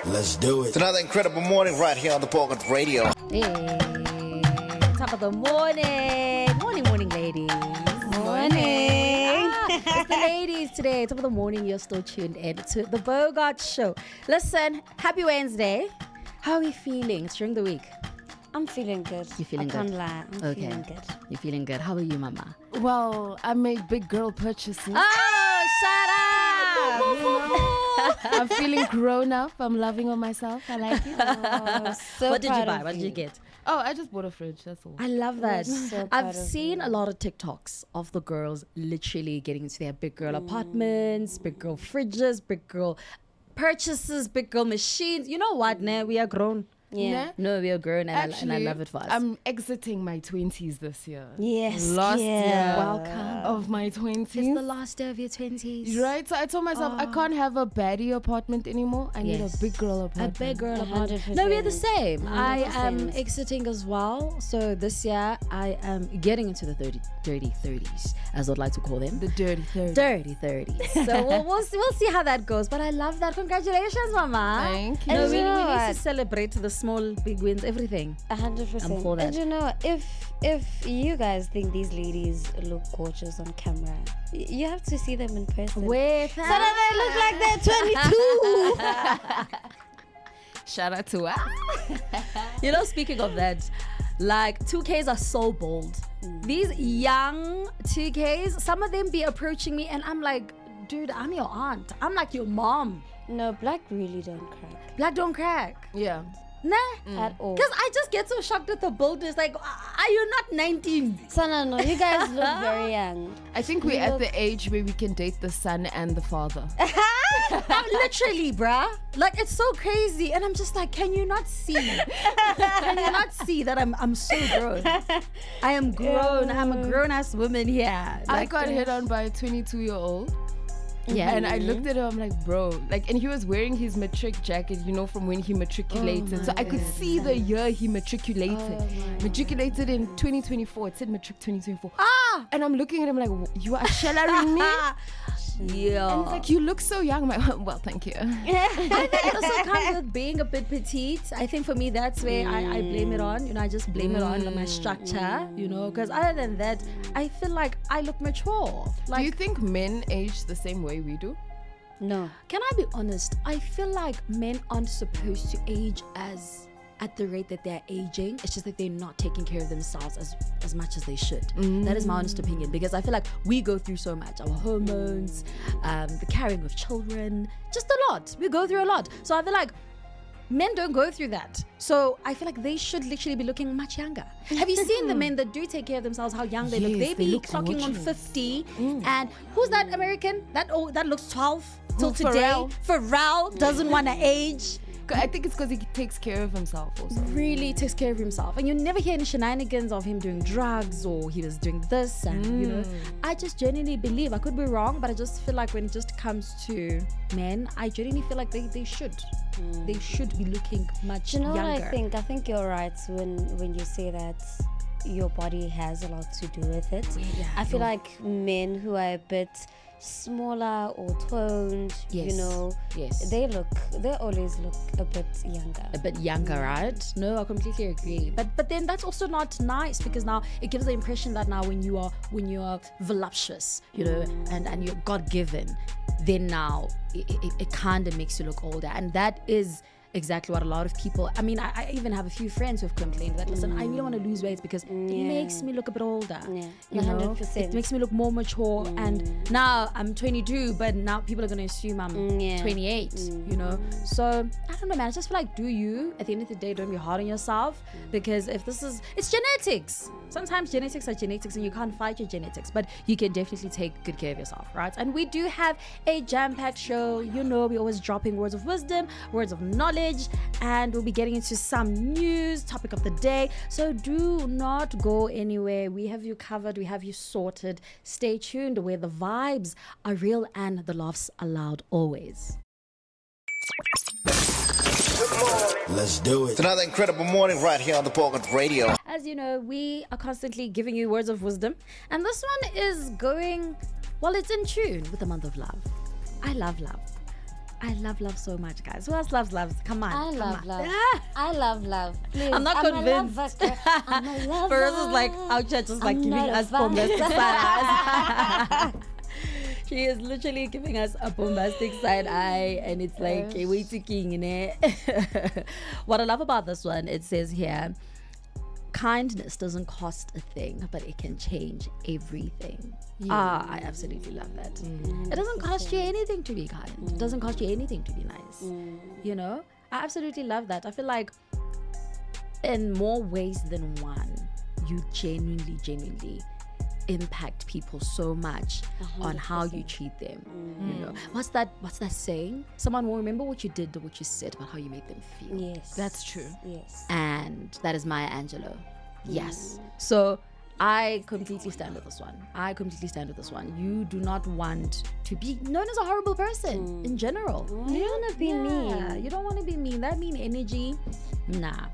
Let's do it. It's another incredible morning right here on the Bogart Radio. Hey, top of the morning. Morning, ladies. Morning. It's the ladies today. Top of the morning, you're still tuned in to the Bogart Show. Listen, happy Wednesday. How are we feeling? It's during the week. I'm feeling good. You feeling good? I can't lie. I'm feeling good. You're feeling good. How are you, Mama? Well, I made big girl purchases. Oh, shut up! You know, I'm feeling grown up. I'm loving on myself. I like it. Oh, so What did you proud buy? of What did you get? Oh, I just bought a fridge. That's all. I love that. So proud I've of seen you. a lot of TikToks of the girls literally getting into their big girl apartments, big girl fridges, big girl purchases, big girl machines. You know what? Nah, we are grown. Yeah. No, we are grown, and Actually, I love it for us. I'm exiting my 20s this year. Yes. Last yeah. year. Welcome. Of my 20s. It's the last day of your 20s. Right? So I told myself I can't have a baddie apartment anymore. I need a Yes. big girl A apartment. big girl apartment. 100%. No, we're the same. I am 100%. exiting as well. So this year, I am getting into the dirty 30s, as I'd like to call them. The dirty 30s. Dirty 30s. So we'll see how that goes. But I love that. Congratulations, Mama. Thank you. No, And we you know need to what? celebrate the small, big wins, everything. 100%. I'm for that. And you know, if you guys think these ladies look gorgeous on camera, you have to see them in person. With So that they look like they're 22. Shout out to us. You know, speaking of that, like 2Ks are so bold. These young 2Ks, some of them be approaching me and I'm like, dude, I'm your aunt. I'm like your mom. No, black really don't crack Black don't crack. Yeah. Nah. at all. Because I just get so shocked at the boldness. Like, are you not 19? Sana, no, you guys look very young. I think we're at the age where we can date the son and the father. Literally, bruh. Like, it's so crazy. And I'm just like, can you not see? Can you not see that I'm so grown? I am grown. I'm a grown-ass woman here. I Like, got hit on by a 22-year-old. yeah. And I looked at him, I'm like, bro, like, and he was wearing his matric jacket, you know, from when he matriculated. So I could see the year he matriculated. Matriculated in 2024. It said matric 2024. Ah! And I'm looking at him like, you are shellering me? Yeah. And he's like, you look so young. I'm like, well, thank you. I think it also comes with being a bit petite. I think for me, that's where I blame it on. You know, I just blame it on my structure, you know, because other than that, I feel like I look mature. Like, Do you think men age the same way we do? No. can I be honest? I feel like men aren't supposed to age at the rate that they're aging. It's just that they're not taking care of themselves as much as they should. That is my honest opinion, because I feel like we go through so much. Our hormones, the carrying of children, just a lot. We go through a lot. So I feel like men don't go through that. So I feel like they should literally be looking much younger. Have you seen the men that do take care of themselves, how young they look? Yes, They they be look clocking on gorgeous. 50. And who's that American? That looks 12 till Who, today. Pharrell? Pharrell doesn't want to age. I think it's because he takes care of himself also. Really takes care of himself, and you never hear any shenanigans of him doing drugs or he was doing this, and you know, I just genuinely believe, I could be wrong, but I just feel like when it just comes to men, I genuinely feel like they should be looking much Do you know younger. what I think? I think you're right when you say that your body has a lot to do with it. Yeah. I feel like men who are a bit smaller or toned, Yes. you know, Yes. they always look a bit younger. A bit younger, right? No, I completely agree. But then that's also not nice, because now it gives the impression that now when you are voluptuous, you know, and you're God given, then now it kind of makes you look older, and that is exactly what a lot of people, I mean, I even have a few friends who've complained that, listen, I really want to lose weight because it makes me look a bit older. Yeah, You know, 100%. it makes me look more mature. And now I'm 22, but now people are going to assume I'm 28, you know. So I don't know, man. I just feel like, do you, at the end of the day, don't be hard on yourself, because if it's genetics. Sometimes genetics are genetics and you can't fight your genetics, but you can definitely take good care of yourself, right? And we do have a jam-packed show. You know, we're always dropping words of wisdom, words of knowledge, and we'll be getting into some news, topic of the day. So do not go anywhere. We have you covered. We have you sorted. Stay tuned, where the vibes are real and the laughs are loud always. Let's do it. It's another incredible morning right here on the Bogart Radio. As you know, we are constantly giving you words of wisdom, and this one is going, well, it's in tune with the month of love. I love love. I love love so much, guys. Who else loves love? Come on. I come love on. love. Ah! I love love. Please, I'm not convinced. A lover, girl. I'm a lover. Feroz is like, our church is like I'm giving not a us fan. bombastic side eyes. She is literally giving us a bombastic side eye, and it's like a way ticking in it. What I love about this one, it says here, kindness doesn't cost a thing, but it can change everything. I absolutely love that. It doesn't cost you anything to be kind. It doesn't cost you anything to be nice. You know, I absolutely love that. I feel like in more ways than one, you genuinely impact people so much 100%. On how you treat them. You know, what's that saying? Someone will remember what you did or what you said, but how you made them feel. Yes. That's true. Yes. And that is Maya Angelou. Yes. So I completely stand with this one. You do not want to be known as a horrible person in general. You don't want to be mean. You don't want to be mean. That mean energy, nah.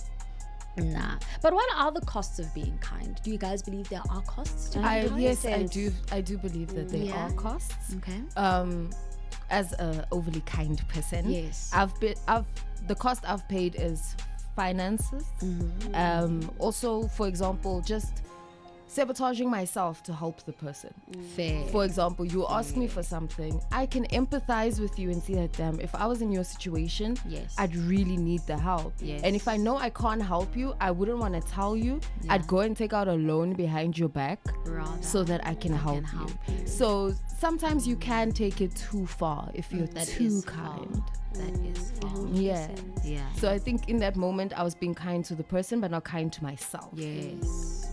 But what are the costs of being kind? Do you guys believe there are costs to being kind? Yes, I do. I do believe that there are costs. Okay. As a overly kind person, yes, the cost I've paid is finances. Also, for example, just sabotaging myself to help the person. Fair. For example, you ask me for something, I can empathize with you and see that, damn, if I was in your situation, yes, I'd really need the help. Yes. And if I know I can't help you, I wouldn't want to tell you. I'd go and take out a loan behind your back so that I can help you. So sometimes you can take it too far if you're too kind. That is far. Yeah. So I think in that moment I was being kind to the person but not kind to myself. Yes.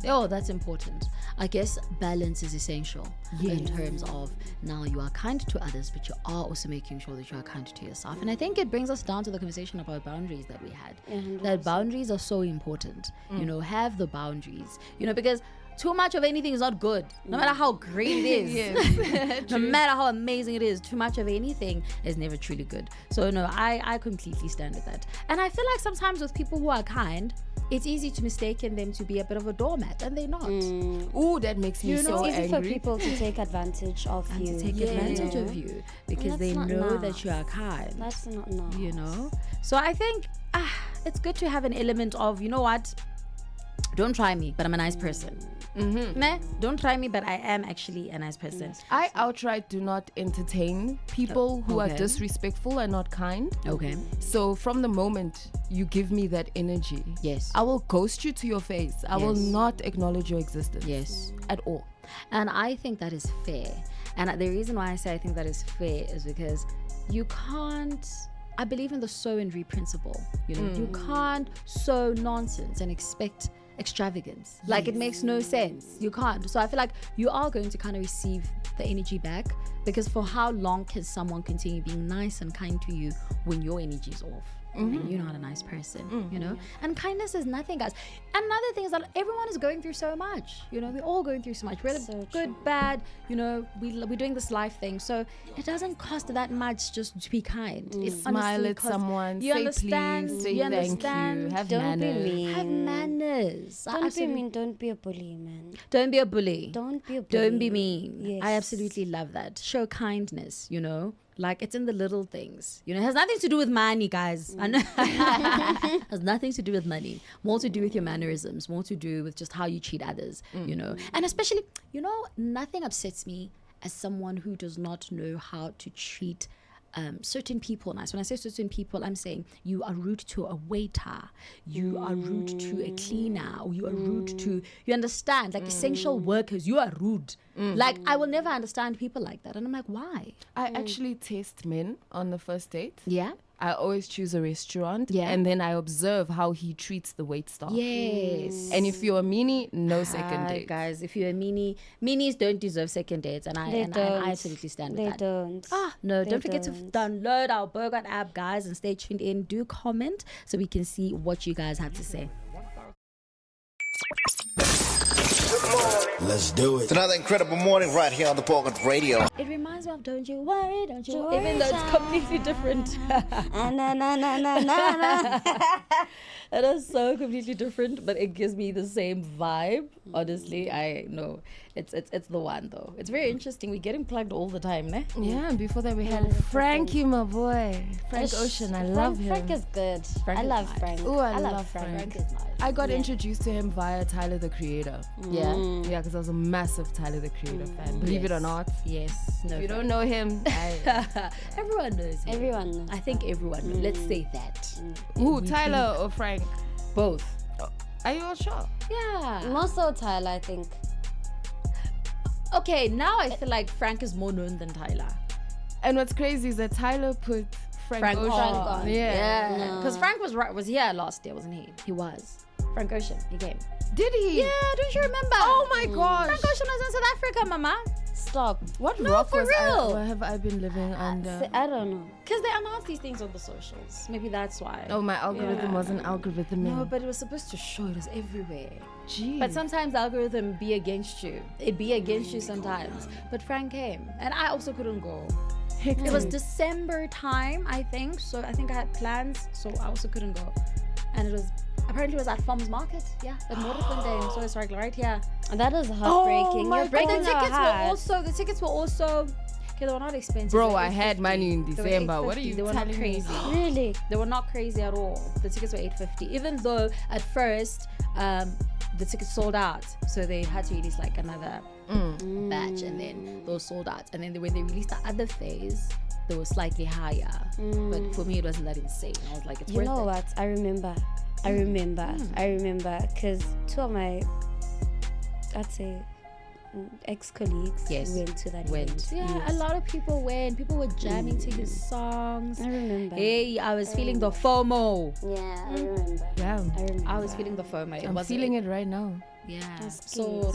Oh, that's important. I guess balance is essential in terms of now you are kind to others, but you are also making sure that you are kind to yourself. And I think it brings us down to the conversation about boundaries that we had. That boundaries are so important. You know, have the boundaries. You know, because too much of anything is not good, no matter how great it is. No matter how amazing it is, too much of anything is never truly good. So no, I completely stand with that. And I feel like sometimes with people who are kind, it's easy to mistaken them to be a bit of a doormat, and they're not. Ooh, that makes me so it's easy angry. for people to take advantage of And you. to take advantage of you because they know that you are kind. That's not nice. You know? So I think it's good to have an element of, you know what? Don't try me, but I'm a nice person. Meh, don't try me, but I am actually a nice person. I outright do not entertain people who are disrespectful and not kind. Okay. So from the moment you give me that energy, Yes. I will ghost you to your face. I will not acknowledge your existence. Yes. At all. And I think that is fair. And the reason why I say I think that is fair is because you can't, I believe in the sow and reap principle. You know, you can't sow nonsense and expect extravagance. Like, it makes no sense. You can't. So I feel like you are going to kind of receive the energy back, because for how long can someone continue being nice and kind to you when your energy is off? And you're not a nice person, you know? And kindness is nothing, guys. Another thing is that everyone is going through so much. You know, we're all going through so much. Whether So good, true. bad, you know, we're doing this life thing. So it doesn't cost that much just to be kind. It Smile honestly at costs- someone, you say understand, please, say you thank understand. you, have Don't be manners. mean. Have manners. Don't be mean. Don't be a bully, man. Don't be a bully. Don't be a bully. Don't be mean. Yes. I absolutely love that. Show kindness, you know? Like, it's in the little things. You know, it has nothing to do with money, guys. I know. Has nothing to do with money. More to do with your mannerisms. More to do with just how you treat others, you know? And especially, you know, nothing upsets me as someone who does not know how to treat certain people nice. When I say certain people, I'm saying you are rude to a waiter, you are rude to a cleaner, or you are rude to, you understand, like essential workers, you are rude. Like, I will never understand people like that. And I'm like, why? I actually test men on the first date. Yeah. I always choose a restaurant, Yeah. and then I observe how he treats the wait staff. Yes. And if you're a meanie, no second date. Guys, if you're a meanies don't deserve second dates, and I absolutely stand with They that. don't. No, They don't forget to don't. download our Bogart app, guys, and stay tuned in. Do comment so we can see what you guys have to say. Let's do it. It's another incredible morning right here on the Bogart Radio. It reminds me of Don't You Worry, Don't You Worry, Even though it's completely different. Na na na na na na. It is so completely different, but it gives me the same vibe. Honestly, I know It's the one though. It's very interesting. We're getting plugged all the time, ne? Yeah, and before that we had Frankie, my boy. Frank Ocean, I love him. Frank is good. Frank I is love nice. Frank. Oh, I love love Frank. Frank is nice. I got introduced to him via Tyler the Creator. Yeah. Yeah, because I was a massive Tyler the Creator fan. Believe it or not. Yes. No, If you don't know him, everyone knows him. Everyone knows. I think everyone knows. Let's say that. who, Tyler or Frank? Both. Are you all sure? Yeah. More so Tyler, I think. Okay, now I feel like Frank is more known than Tyler. And what's crazy is that Tyler put Frank Ocean on. Yeah. Because Frank was here last year, wasn't he? He was. Frank Ocean, he came. Did he? Yeah, don't you remember? Oh my gosh. Frank Ocean was in South Africa, mama. Stop. What No, rock for was real. have I been living under? I don't know. Because they announce these things on the socials. Maybe that's why. Oh, my algorithm wasn't algorithming. No, but it was supposed to show it was everywhere. Jeez. But sometimes the algorithm be against you. It be against you sometimes. But Frank came. And I also couldn't go. Hectic. It was December time, I think. So I think I had plans. So I also couldn't go. And it was, apparently it was at Farmers Market. Yeah, at Morgenfontein. So it's like right here. That is heartbreaking. my You're But breaking the our tickets heart. were also, okay, they were not expensive. Bro, They were I had $8.50. money in They were December. What are $8.50. you They were not telling me? crazy. Really? They were not crazy at all. The tickets were $8.50. Even though at first the tickets sold out, so they had to release like another batch, and then those sold out. And then when they released the other phase, they were slightly higher. But for me, it wasn't that insane. I was like, it's You worth know it. what? I remember. Because two of my, I'd say, ex-colleagues went to that event. Yeah, Yes. a lot of people went. People were jamming to his songs. I remember. Hey, I was feeling the FOMO. Yeah, I remember. Yeah. I remember. I was feeling the FOMO. I'm feeling it right now. Yeah. Sorry.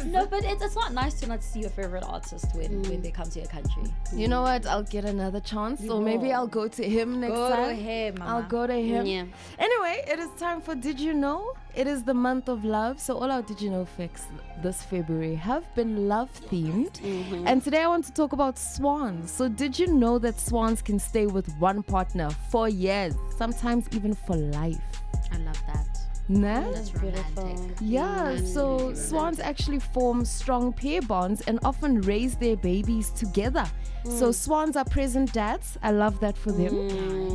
No, but it's not nice to not see your favorite artist when they come to your country. You know what? I'll get another chance. Or maybe I'll go to him next Go time. to him, mama. I'll go to him. Yeah. Anyway, it is time for Did You Know? It is the month of love. So all our Did You Know facts this February have been love themed. And today I want to talk about swans. So did you know that swans can stay with one partner for years, sometimes even for life? I love that. Nah? That's Beautiful. romantic. Yeah, so swans actually form strong pair bonds and often raise their babies together. So swans are present dads. I love that for them.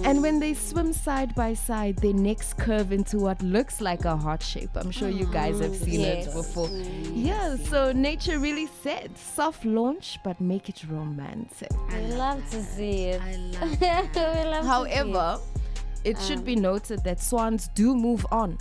And when they swim side by side, their necks curve into what looks like a heart shape. I'm sure you guys have seen it before. Yeah, so nature really said, soft launch, but make it romantic. We love to see it. I love We love to see However, it should be noted that swans do move on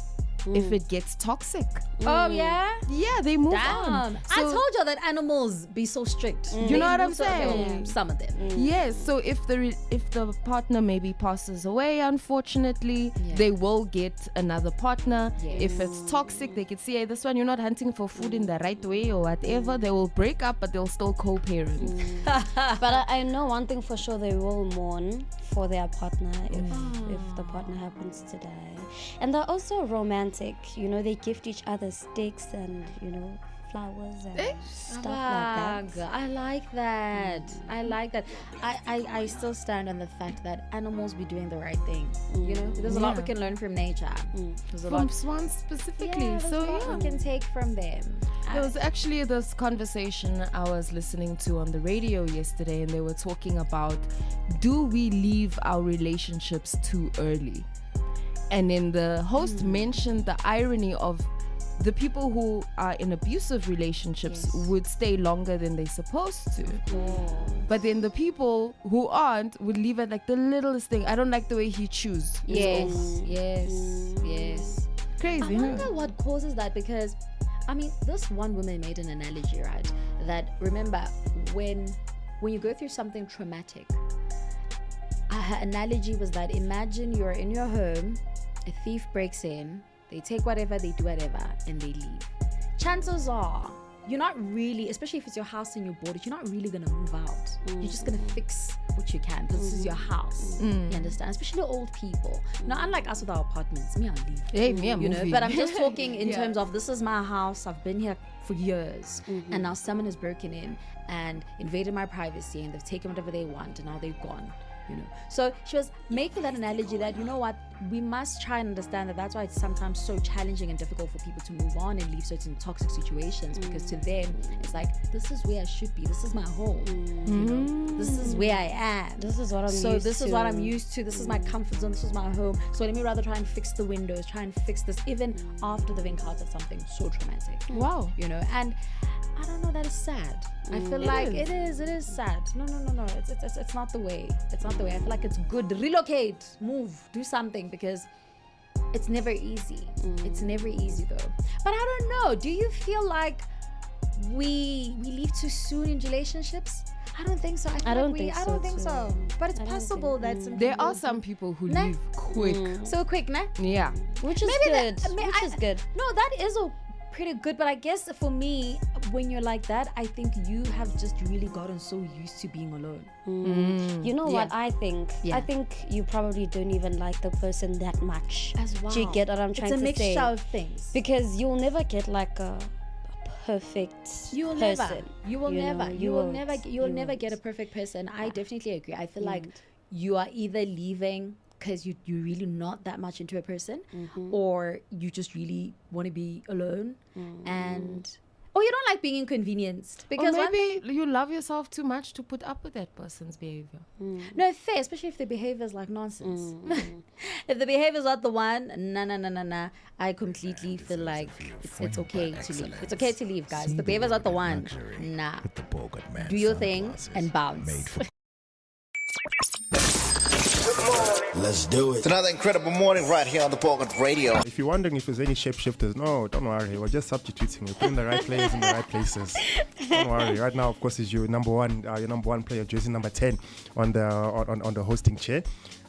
if it gets toxic. Oh, yeah? Yeah, they move Damn. on. I So- told you that animals be so strict. You know what I'm saying? Some of them. Yes, so if the partner maybe passes away, unfortunately, they will get another partner. If it's toxic, they could say, hey, this one you're not hunting for food in the right way or whatever. They will break up, but they'll still co-parent. But I know one thing for sure, they will mourn for their partner if the partner happens to die. And they're also romantic, you know, they gift each other sticks and, you know, flowers and stuff like that. I like that. I like that. I still stand on the fact that animals be doing the right thing. You know, there's a lot we can learn from nature. There's a From lot. swans specifically. Yeah, there's a lot we can take from them. There was actually this conversation I was listening to on the radio yesterday, and they were talking about, do we leave our relationships too early? And then the host mentioned the irony of the people who are in abusive relationships would stay longer than they're supposed to. But then the people who aren't would leave at like the littlest thing. I don't like the way he chews. Yes. Crazy, I huh? wonder what causes that, because I mean, this one woman made an analogy, right? That remember when you go through something traumatic, her analogy was that imagine you're in your home, a thief breaks in, they take whatever, they do whatever, and they leave. Chances are you're not really, especially if it's your house and you bought it, you're not really gonna move out. You're just gonna fix what you can, because this is your house. You understand? Especially old people. Now, unlike us with our apartments, me, I'll leave. Hey, me, I'm You know, moving. but I'm just talking in terms of, this is my house, I've been here for years, and now someone has broken in and invaded my privacy, and they've taken whatever they want, and now they're gone. you know. So she was making that analogy that, you know what, we must try and understand that that's why it's sometimes so challenging and difficult for people to move on and leave certain toxic situations, because to them it's like, this is where I should be, this is my home, you know, this is where I am, This is what I'm used to. so this is what I'm used to, this is my comfort zone, this is my home, so let me rather try and fix the windows, try and fix this, even after they've encountered something so traumatic. Wow. You know, and I don't know, that is sad. I feel like it is sad. No, it's not the way. It's not the way. I feel like it's good. Relocate, move, do something, because it's never easy. It's never easy though. But I don't know, do you feel like we leave too soon in relationships? I don't think so. I don't think so. But it's possible that some There people are some people who leave quick. so quick, nah? Yeah. Which is Maybe good. Which is good. No, that is pretty good, but I guess for me, when you're like that, I think you have just really gotten so used to being alone. You know what I think? Yeah. I think you probably don't even like the person that much. As well. Do you get what I'm trying to say? It's a mixture of things. Because you'll never get like a perfect You will never get a perfect person. I definitely agree. I feel like you are either leaving because you're really not that much into a person, or you just really want to be alone, and or you don't like being inconvenienced, because Or maybe you love yourself too much to put up with that person's behavior. no, fair, especially if the behavior is like nonsense. If the behavior is not the one, nah, I completely feel like it's okay to leave. It's okay to leave, guys. The behavior is not the one. Nah, do your thing and bounce. Let's do it. It's another incredible morning right here on the Bogart Radio. If you're wondering if there's any shapeshifters, no, don't worry. We're just substituting. We're putting the right players in the right places. Don't worry. Right now, of course, is your number one player, jersey number 10 on the hosting chair.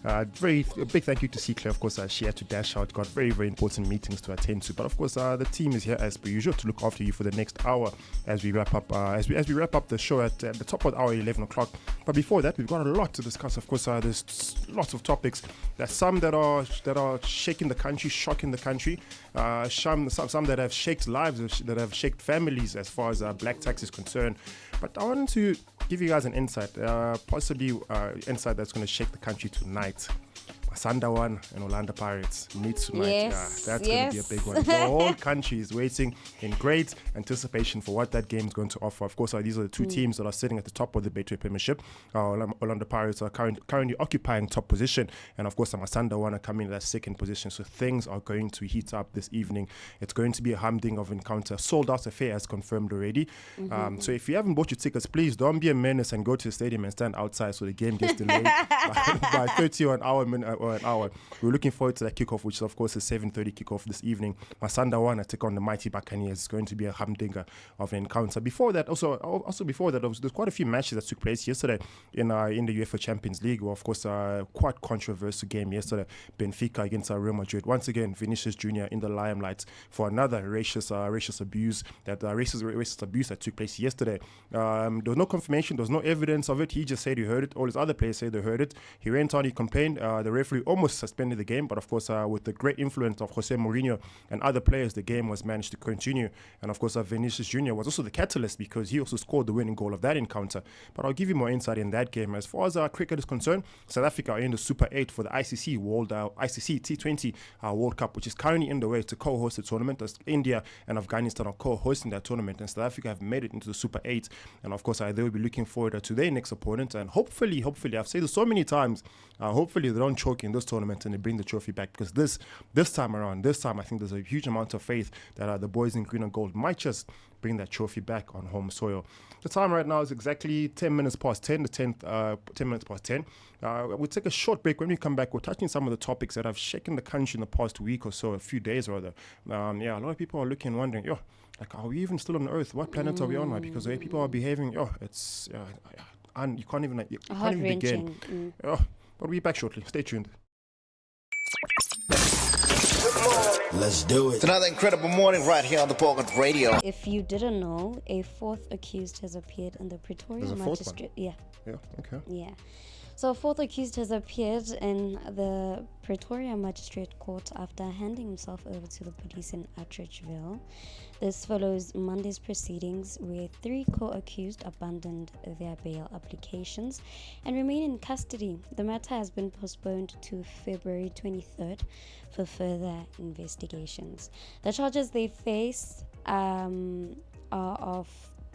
A big thank you to C. Claire. Of course, she had to dash out. Got very, very important meetings to attend to. But of course, the team is here as per usual to look after you for the next hour as we wrap up. As we wrap up the show at the top of the hour, 11 o'clock. But before that, we've got a lot to discuss. Of course, there's lots of topics. There's some that are shaking the country, shocking the country. Some that have shaked lives, that have shaked families as far as black tax is concerned. But I wanted to give you guys an insight, possibly insight that's going to shake the country tonight. Sandawan and Orlando Pirates meet tonight. Yes, that's going to be a big one. The whole country is waiting in great anticipation for what that game is going to offer. Of course, these are the two teams that are sitting at the top of the Betway Premiership. Orlando Pirates are currently occupying top position, and of course, Sandawan are coming in that second position. So things are going to heat up this evening. It's going to be a humdinger of encounter. Sold out affair as confirmed already. So if you haven't bought your tickets, please don't be a menace and go to the stadium and stand outside so the game gets delayed by 30 or an hour. We're looking forward to that kickoff, which of course is 7:30 kickoff this evening. Masandawana take on the mighty Buccaneers. It's going to be a humdinger of an encounter. Before that, there's quite a few matches that took place yesterday in the UEFA Champions League. Well, of course, quite controversial game yesterday. Benfica against Real Madrid. Once again, Vinicius Jr. in the limelight for another racist abuse that took place yesterday. There was no confirmation. There was no evidence of it. He just said he heard it. All his other players said they heard it. He went on. He complained. The referee almost suspended the game, but of course, with the great influence of Jose Mourinho and other players, the game was managed to continue. And of course, Vinicius Jr. was also the catalyst because he also scored the winning goal of that encounter. But I'll give you more insight in that game. As far as cricket is concerned, South Africa are in the Super 8 for the ICC T20 World Cup, which is currently in the way to co-host the tournament, as India and Afghanistan are co-hosting that tournament, and South Africa have made it into the Super 8. And of course, they will be looking forward to their next opponent. And hopefully, I've said this so many times, hopefully they don't choke in this tournament and they bring the trophy back, because this time I think there's a huge amount of faith that the boys in green and gold might just bring that trophy back on home soil. The time right now is exactly 10 minutes past 10. 10 minutes past 10. We'll take a short break. When we come back, we're touching some of the topics that have shaken the country in the past week or so, a few days rather. A lot of people are looking and wondering, are we even still on Earth? What planet are we on? Because the way people are behaving, it's and you can't even begin. But we'll be back shortly. Stay tuned. Let's do it. It's another incredible morning right here on the Bogart Radio. If you didn't know, a fourth accused has appeared in the Pretoria There's a fourth magistrate. one? Yeah, okay. Yeah. So a fourth accused has appeared in the Pretoria Magistrate Court after handing himself over to the police in Atteridgeville. This follows Monday's proceedings where 3 co-accused abandoned their bail applications and remain in custody. The matter has been postponed to February 23rd for further investigations. The charges they face are of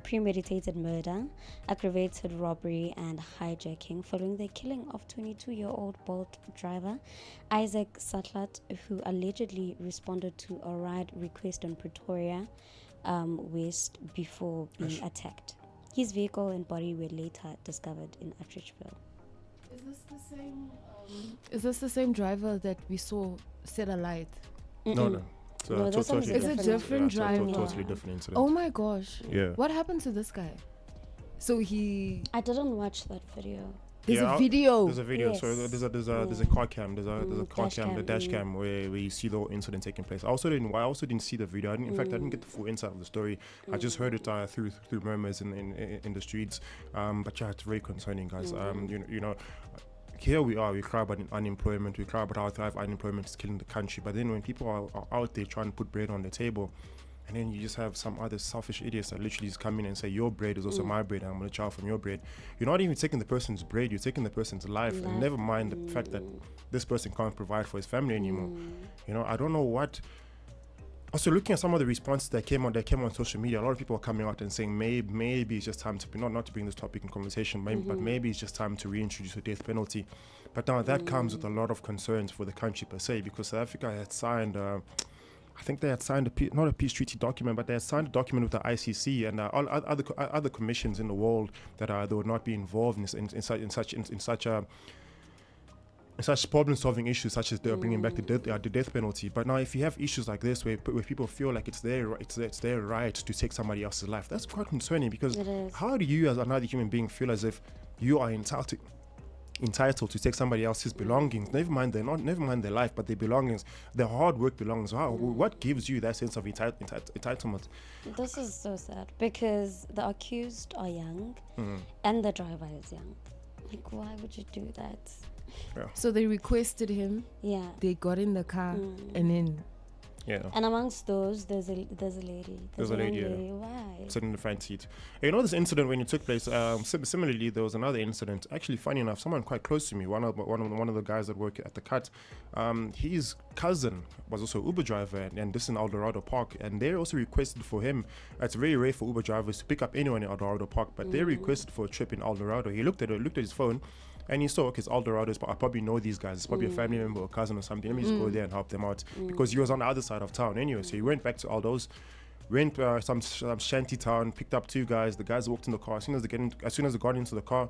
premeditated murder, aggravated robbery and hijacking following the killing of 22-year-old Bolt driver Isaac Satlat, who allegedly responded to a ride request on Pretoria West before being attacked. His vehicle and body were later discovered in Atteridgeville. Is this the same driver that we saw set a light? No. No, that's totally something It's a different driver. Totally different incident. Oh my gosh. Yeah. What happened to this guy? So I didn't watch that video. There's a video. There's a video. Yes. So there's a car cam. There's a car cam, the dash cam where you see the incident taking place. I also didn't see the video. In fact, I didn't get the full insight of the story. I just heard it through murmurs in the streets. But yeah, it's very concerning, guys. You know. Here we are, we cry about unemployment, we cry about how thrive unemployment is killing the country. But then when people are out there trying to put bread on the table, and then you just have some other selfish idiots that literally just come in and say, your bread is also my bread, and I'm going to chow from your bread. You're not even taking the person's bread, you're taking the person's life. And never mind the fact that this person can't provide for his family anymore. You know, I don't know what. Also, looking at some of the responses that came on social media, a lot of people are coming out and saying maybe it's just time to not to bring this topic in conversation, but maybe it's just time to reintroduce the death penalty. But now that comes with a lot of concerns for the country per se, because South Africa had signed, I think they had signed not a peace treaty document, but they had signed a document with the ICC and all other commissions in the world that they would not be involved in such problem-solving issues, such as they're bringing back the death penalty. But now, if you have issues like this, where people feel like it's their right to take somebody else's life, that's quite concerning. Because how do you, as another human being, feel as if you are entitled to take somebody else's belongings? Never mind their life, but their belongings, their hard work belongs. What gives you that sense of entitlement? This is so sad because the accused are young and the driver is young. Like, why would you do that? Yeah. So they requested him. Yeah. They got in the car and then. Yeah. And amongst those, there's a lady. There's a lady. Why? Sitting in the front seat. You know, this incident when it took place. Similarly, there was another incident. Actually, funny enough, someone quite close to me. One of the guys that work at the cut. His cousin was also an Uber driver, and this in Eldorado Park. And they also requested for him. It's very rare for Uber drivers to pick up anyone in Eldorado Park, but they requested for a trip in Eldorado. He looked at his phone. And he saw, okay, it's Eldorado's, but I probably know these guys. It's probably a family member or cousin or something. Let me just go there and help them out. Because he was on the other side of town anyway. So he went back to Aldo's, went some shanty town, picked up 2 guys. The guys walked in the car. As soon as they got into the car,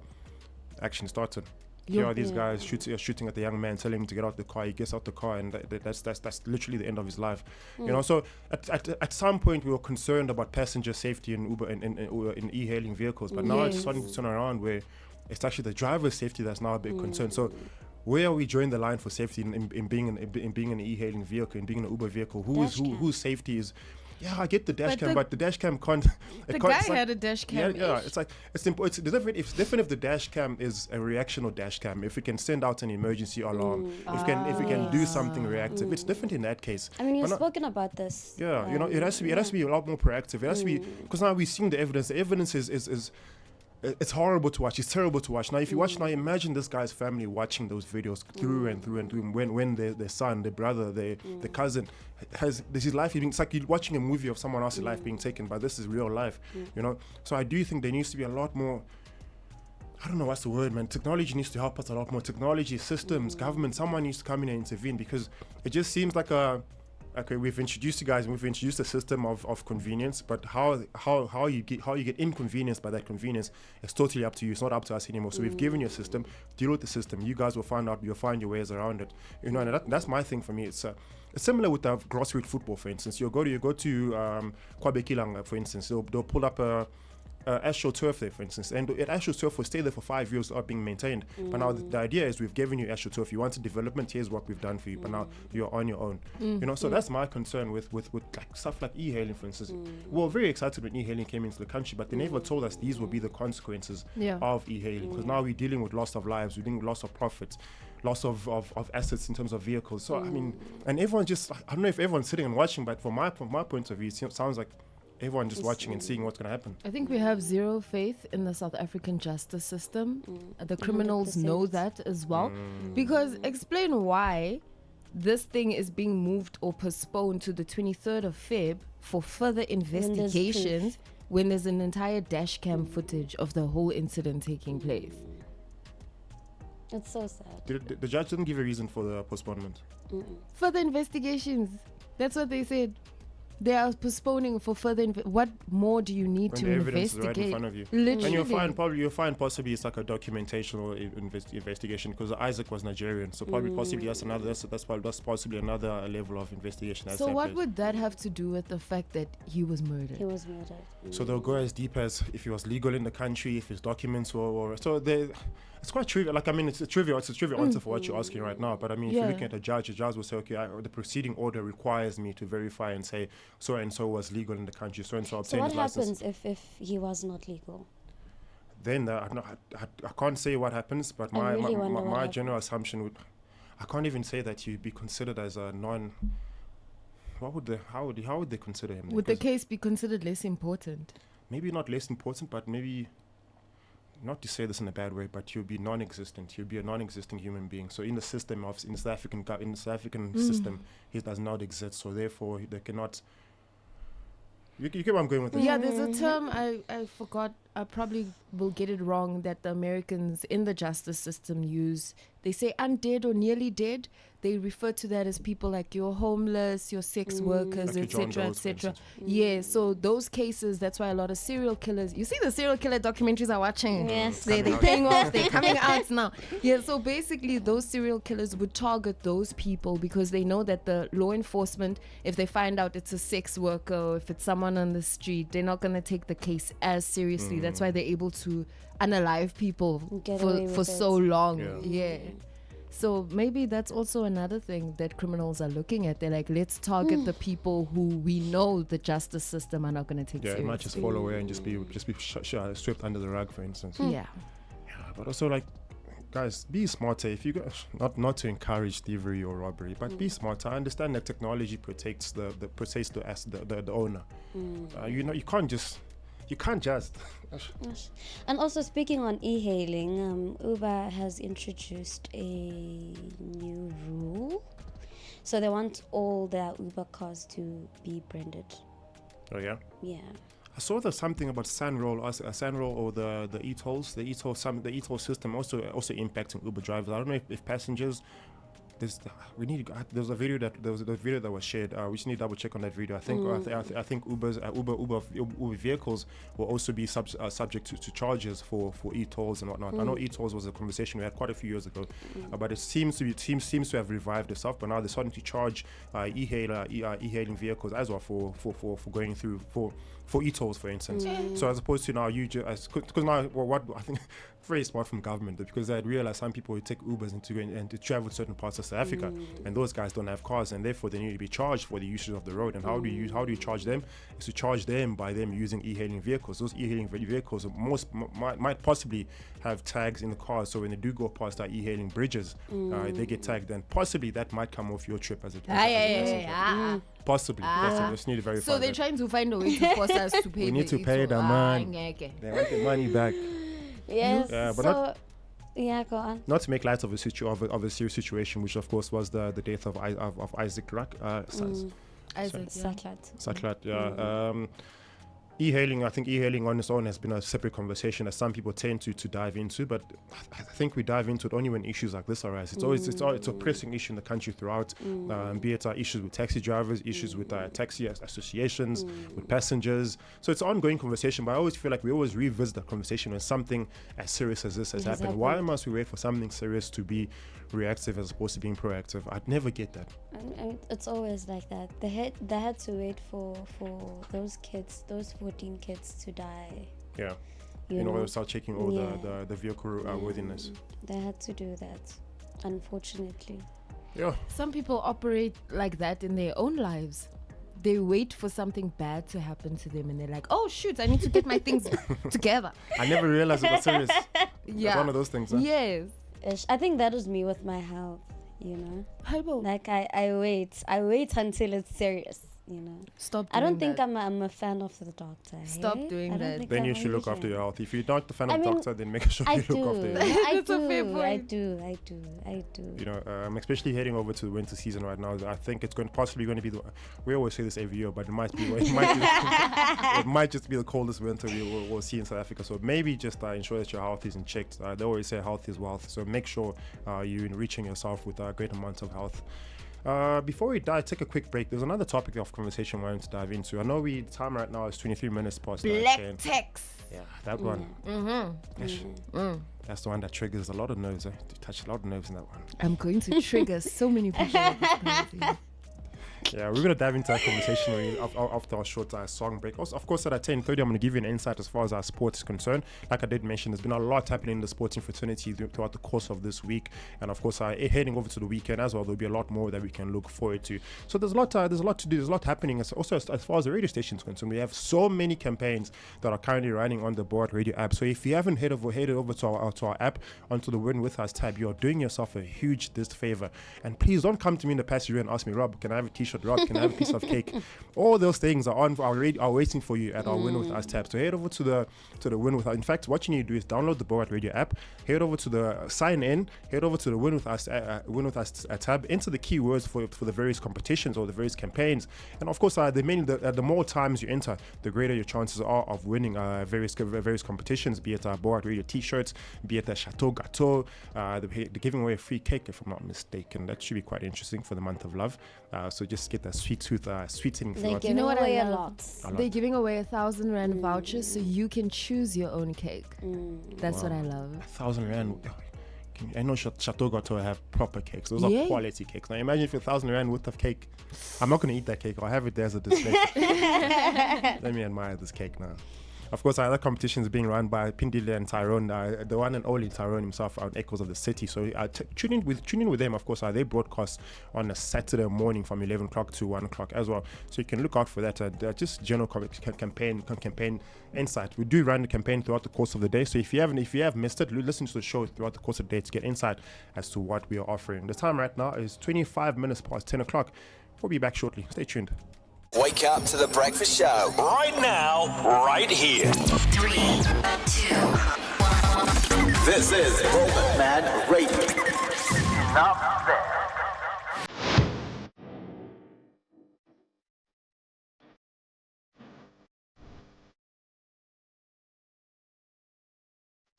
action started. Here are these guys shooting at the young man, telling him to get out the car. He gets out the car, and that's literally the end of his life. You know, so at some point we were concerned about passenger safety in Uber in e-hailing vehicles, but now it's starting to turn around where it's actually the driver's safety that's now a big concern. So where are we drawing the line for safety in being an e-hailing vehicle, in being an Uber vehicle? Whose safety is? Yeah, I get the dash cam, but the dash cam can't. The guy had a dash cam. Yeah, it's like it's different. It's different if the dash cam is a reactional dash cam. If it can send out an emergency alarm, if we can do something reactive, it's different in that case. I mean, you've spoken about this. Yeah, you know, it has to be a lot more proactive. It has to be, because now we're seeing the evidence. The evidence is it's horrible to watch. It's terrible to watch. Now, if you watch now, imagine this guy's family watching those videos through and through and through. When their son, their brother, their cousin has his life. It's like you're watching a movie of someone else's life being taken, but this is real life. You know. So I do think there needs to be a lot more. I don't know what's the word, man. Technology needs to help us a lot more. Technology, systems, government. Someone needs to come in and intervene, because it just seems like okay, we've introduced you guys and we've introduced a system of convenience, but how you get inconvenienced by that convenience is totally up to you. It's not up to us anymore. So we've given you a system. Deal with the system. You guys will find your ways around it. You know, and that's my thing for me. It's similar with the grassroots football, for instance. You go to Kwabe Kilanga, for instance. They'll pull up AstroTurf there, for instance, and AstroTurf will stay there for 5 years without being maintained. But now the idea is we've given you AstroTurf. You wanted development, here's what we've done for you. But now you're on your own. You know, so that's my concern with like stuff like e-hailing, for instance. We were very excited when e-hailing came into the country, but they never told us these will be the consequences of e-hailing, because now we're dealing with loss of lives, we're dealing with loss of profits, loss of assets in terms of vehicles. So I mean, and everyone just, I don't know if everyone's sitting and watching, but from my point of view, it sounds like everyone just watching and seeing what's going to happen. I think we have zero faith in the South African justice system. The criminals 100%. know that as well. Because explain why this thing is being moved or postponed to the 23rd of Feb for further investigations when there's an entire dash cam footage of the whole incident taking place. It's so sad. The judge didn't give a reason for the postponement. Further investigations. That's what they said. They are postponing for further. What more do you need When to the evidence is investigate? right in front of you. Literally. And you'll find possibly it's like a documentation or investigation, because Isaac was Nigerian, so possibly that's possibly another level of investigation. So what would that have to do with the fact that he was murdered? He was murdered. So they'll go as deep as if he was legal in the country, if his documents were so they. It's quite trivial. Like, I mean, it's a trivial answer for what you're asking right now. But I mean, if you're looking at a judge will say, okay, the proceeding order requires me to verify and say so and so was legal in the country, so and so So obtained what his license. happens if he was not legal? Then I can't say what happens, but I really wonder what my happens. general assumption would, I can't even say that you'd be considered as a non. How would they consider him? Would the case be considered less important? Maybe not less important, but maybe. Not to say this in a bad way, but you'll be non-existent. You'll be a non-existing human being. So in the system in the South African system, he does not exist. So therefore, they cannot. You get where I'm going with this? Yeah, there's a term I forgot. I probably will get it wrong, that the Americans in the justice system use. They say undead or nearly dead. They refer to that as people like your homeless, your sex workers, Like your John etc., Doe's, for etc. instance. Yeah, so those cases, that's why a lot of serial killers. You see the serial killer documentaries I'm watching. Yes. They're paying off. They're coming out now. Yeah, so basically, those serial killers would target those people because they know that the law enforcement, if they find out it's a sex worker or if it's someone on the street, they're not going to take the case as seriously. That's why they're able to unalive people Get away for with so it. long. Yeah. Yeah. So maybe that's also another thing that criminals are looking at. They're like, let's target the people who we know the justice system are not going to take Yeah, it seriously. might just fall away and just be swept under the rug, for instance. Yeah. But also, like, guys, be smarter. If you go, not to encourage thievery or robbery, but be smarter. I understand that technology protects the owner. You can't just. And also, speaking on e-hailing, Uber has introduced a new rule. So they want all their Uber cars to be branded. Oh yeah. Yeah. I saw there's something about Sanroll or the e-tolls. The e-toll system also impacting Uber drivers. I don't know if passengers. There's a video that was shared. We just need to double check on that video. I think Uber vehicles will also be subject to charges for e-tolls and whatnot. I know e-tolls was a conversation we had quite a few years ago, but it seems to have revived itself. But now they're starting to charge e-hailing vehicles as well for going through for e-tolls, for instance. So as opposed to now because now what I think very smart from government, because they had realized some people would take Ubers and to travel to certain parts of South Africa, and those guys don't have cars, and therefore they need to be charged for the usage of the road. And how do you charge them? Is to charge them by them using e-hailing vehicles. Those e-hailing vehicles might possibly have tags in the cars, so when they do go past our e-hailing bridges, they get tagged, and possibly that might come off your trip as a passenger. Possibly. We just need to verify. So they're trying to find a way to force us to pay. We need to pay the money. They want the money back. Yes. Yeah, but go on. not to make light of a serious situation, which of course was the death of Isaac Saklat. Yeah. E-hailing, I think e-hailing on its own has been a separate conversation that some people tend to dive into, but I think we dive into it only when issues like this arise. It's a pressing issue in the country throughout, be it issues with taxi drivers, issues with taxi associations, with passengers. So it's an ongoing conversation, but I always feel like we always revisit the conversation when something as serious as this has happened. Why must we wait for something serious to be reactive as opposed to being proactive? I'd never get that. And it's always like that. They had to wait for those 14 kids to die Yeah. You In order know? to start checking all Yeah. the vehicle worthiness. They had to do that, unfortunately. Yeah. Some people operate like that in their own lives. They wait for something bad to happen to them and they're like, oh shoot, I need to get my things together. I never realized it was serious. Yeah. It's one of those things. Huh? Yes. I think that was me with my health, you know. Hypo. Like I wait until it's serious, you know. Stop I doing don't think that. I'm a fan of the doctor. Stop hey? doing I don't that. think Then I'm you should look really after your fan. health. If you're not the fan of I mean, doctor, then make sure I you do. look after your health. I That's a fair do. I point. do. You know, especially heading over to the winter season right now. I think it's possibly going to be we always say this every year, but it might it might just be the coldest winter we'll see in South Africa. So maybe just ensure that your health is in check. They always say health is wealth. So make sure you're enriching yourself with a great amount of health. Before we take a quick break, there's another topic of conversation we're going to dive into. I know the time right now is 23 minutes past 10. Black text. Yeah, that one. That's the one that triggers a lot of nerves. You touch a lot of nerves in that one. I'm going to trigger so many people. with this conversation. Yeah, we're going to dive into that conversation after our short song break. Also, of course, at 10:30, I'm going to give you an insight as far as our sports is concerned. Like I did mention, there's been a lot happening in the sporting fraternity throughout the course of this week. And of course, heading over to the weekend as well, there'll be a lot more that we can look forward to. So there's a lot to do. There's a lot happening. Also, as far as the radio station is concerned, we have so many campaigns that are currently running on the Bogart Radio app. So if you haven't headed over to our app, onto the Win With Us tab, you're doing yourself a huge disfavor. And please don't come to me in the passageway and ask me, Rob, can I have a t-shirt? Rob, can I have a piece of cake? All those things are waiting for you at our Win With Us tab. So head over to the Win With Us. In fact, what you need to do is download the Bogart Radio app, head over to the sign in, head over to the Win With Us tab, enter the keywords for the various competitions or the various campaigns. And of course, the more times you enter, the greater your chances are of winning various competitions, be it Bogart Radio t-shirts, be it the Chateau Gateaux, they're giving away a free cake, if I'm not mistaken. That should be quite interesting for the month of love. So just get that sweet sweetening They're throughout. giving what I away a love? lot. They're giving away 1,000 rand vouchers so you can choose your own cake. That's what I love. 1,000 rand. I know Chateau Gateaux have proper cakes. Those are Yeah. quality cakes. Now imagine if 1,000 rand worth of cake. I'm not going to eat that cake. I'll have it there as a display. Let me admire this cake now. Of course, our other competition is being run by Pindile and Tyrone, the one and only Tyrone himself on Echoes of the City. So tune in with them. Of course, they broadcast on a Saturday morning from 11 o'clock to 1 o'clock as well. So you can look out for that. Just general campaign insight. We do run the campaign throughout the course of the day. So if you have missed it, listen to the show throughout the course of the day to get insight as to what we are offering. The time right now is 25 minutes past 10 o'clock. We'll be back shortly. Stay tuned. Wake up to the breakfast show. Right now, right here. 3, 2, 1. This is Bogart Radio. Stop there.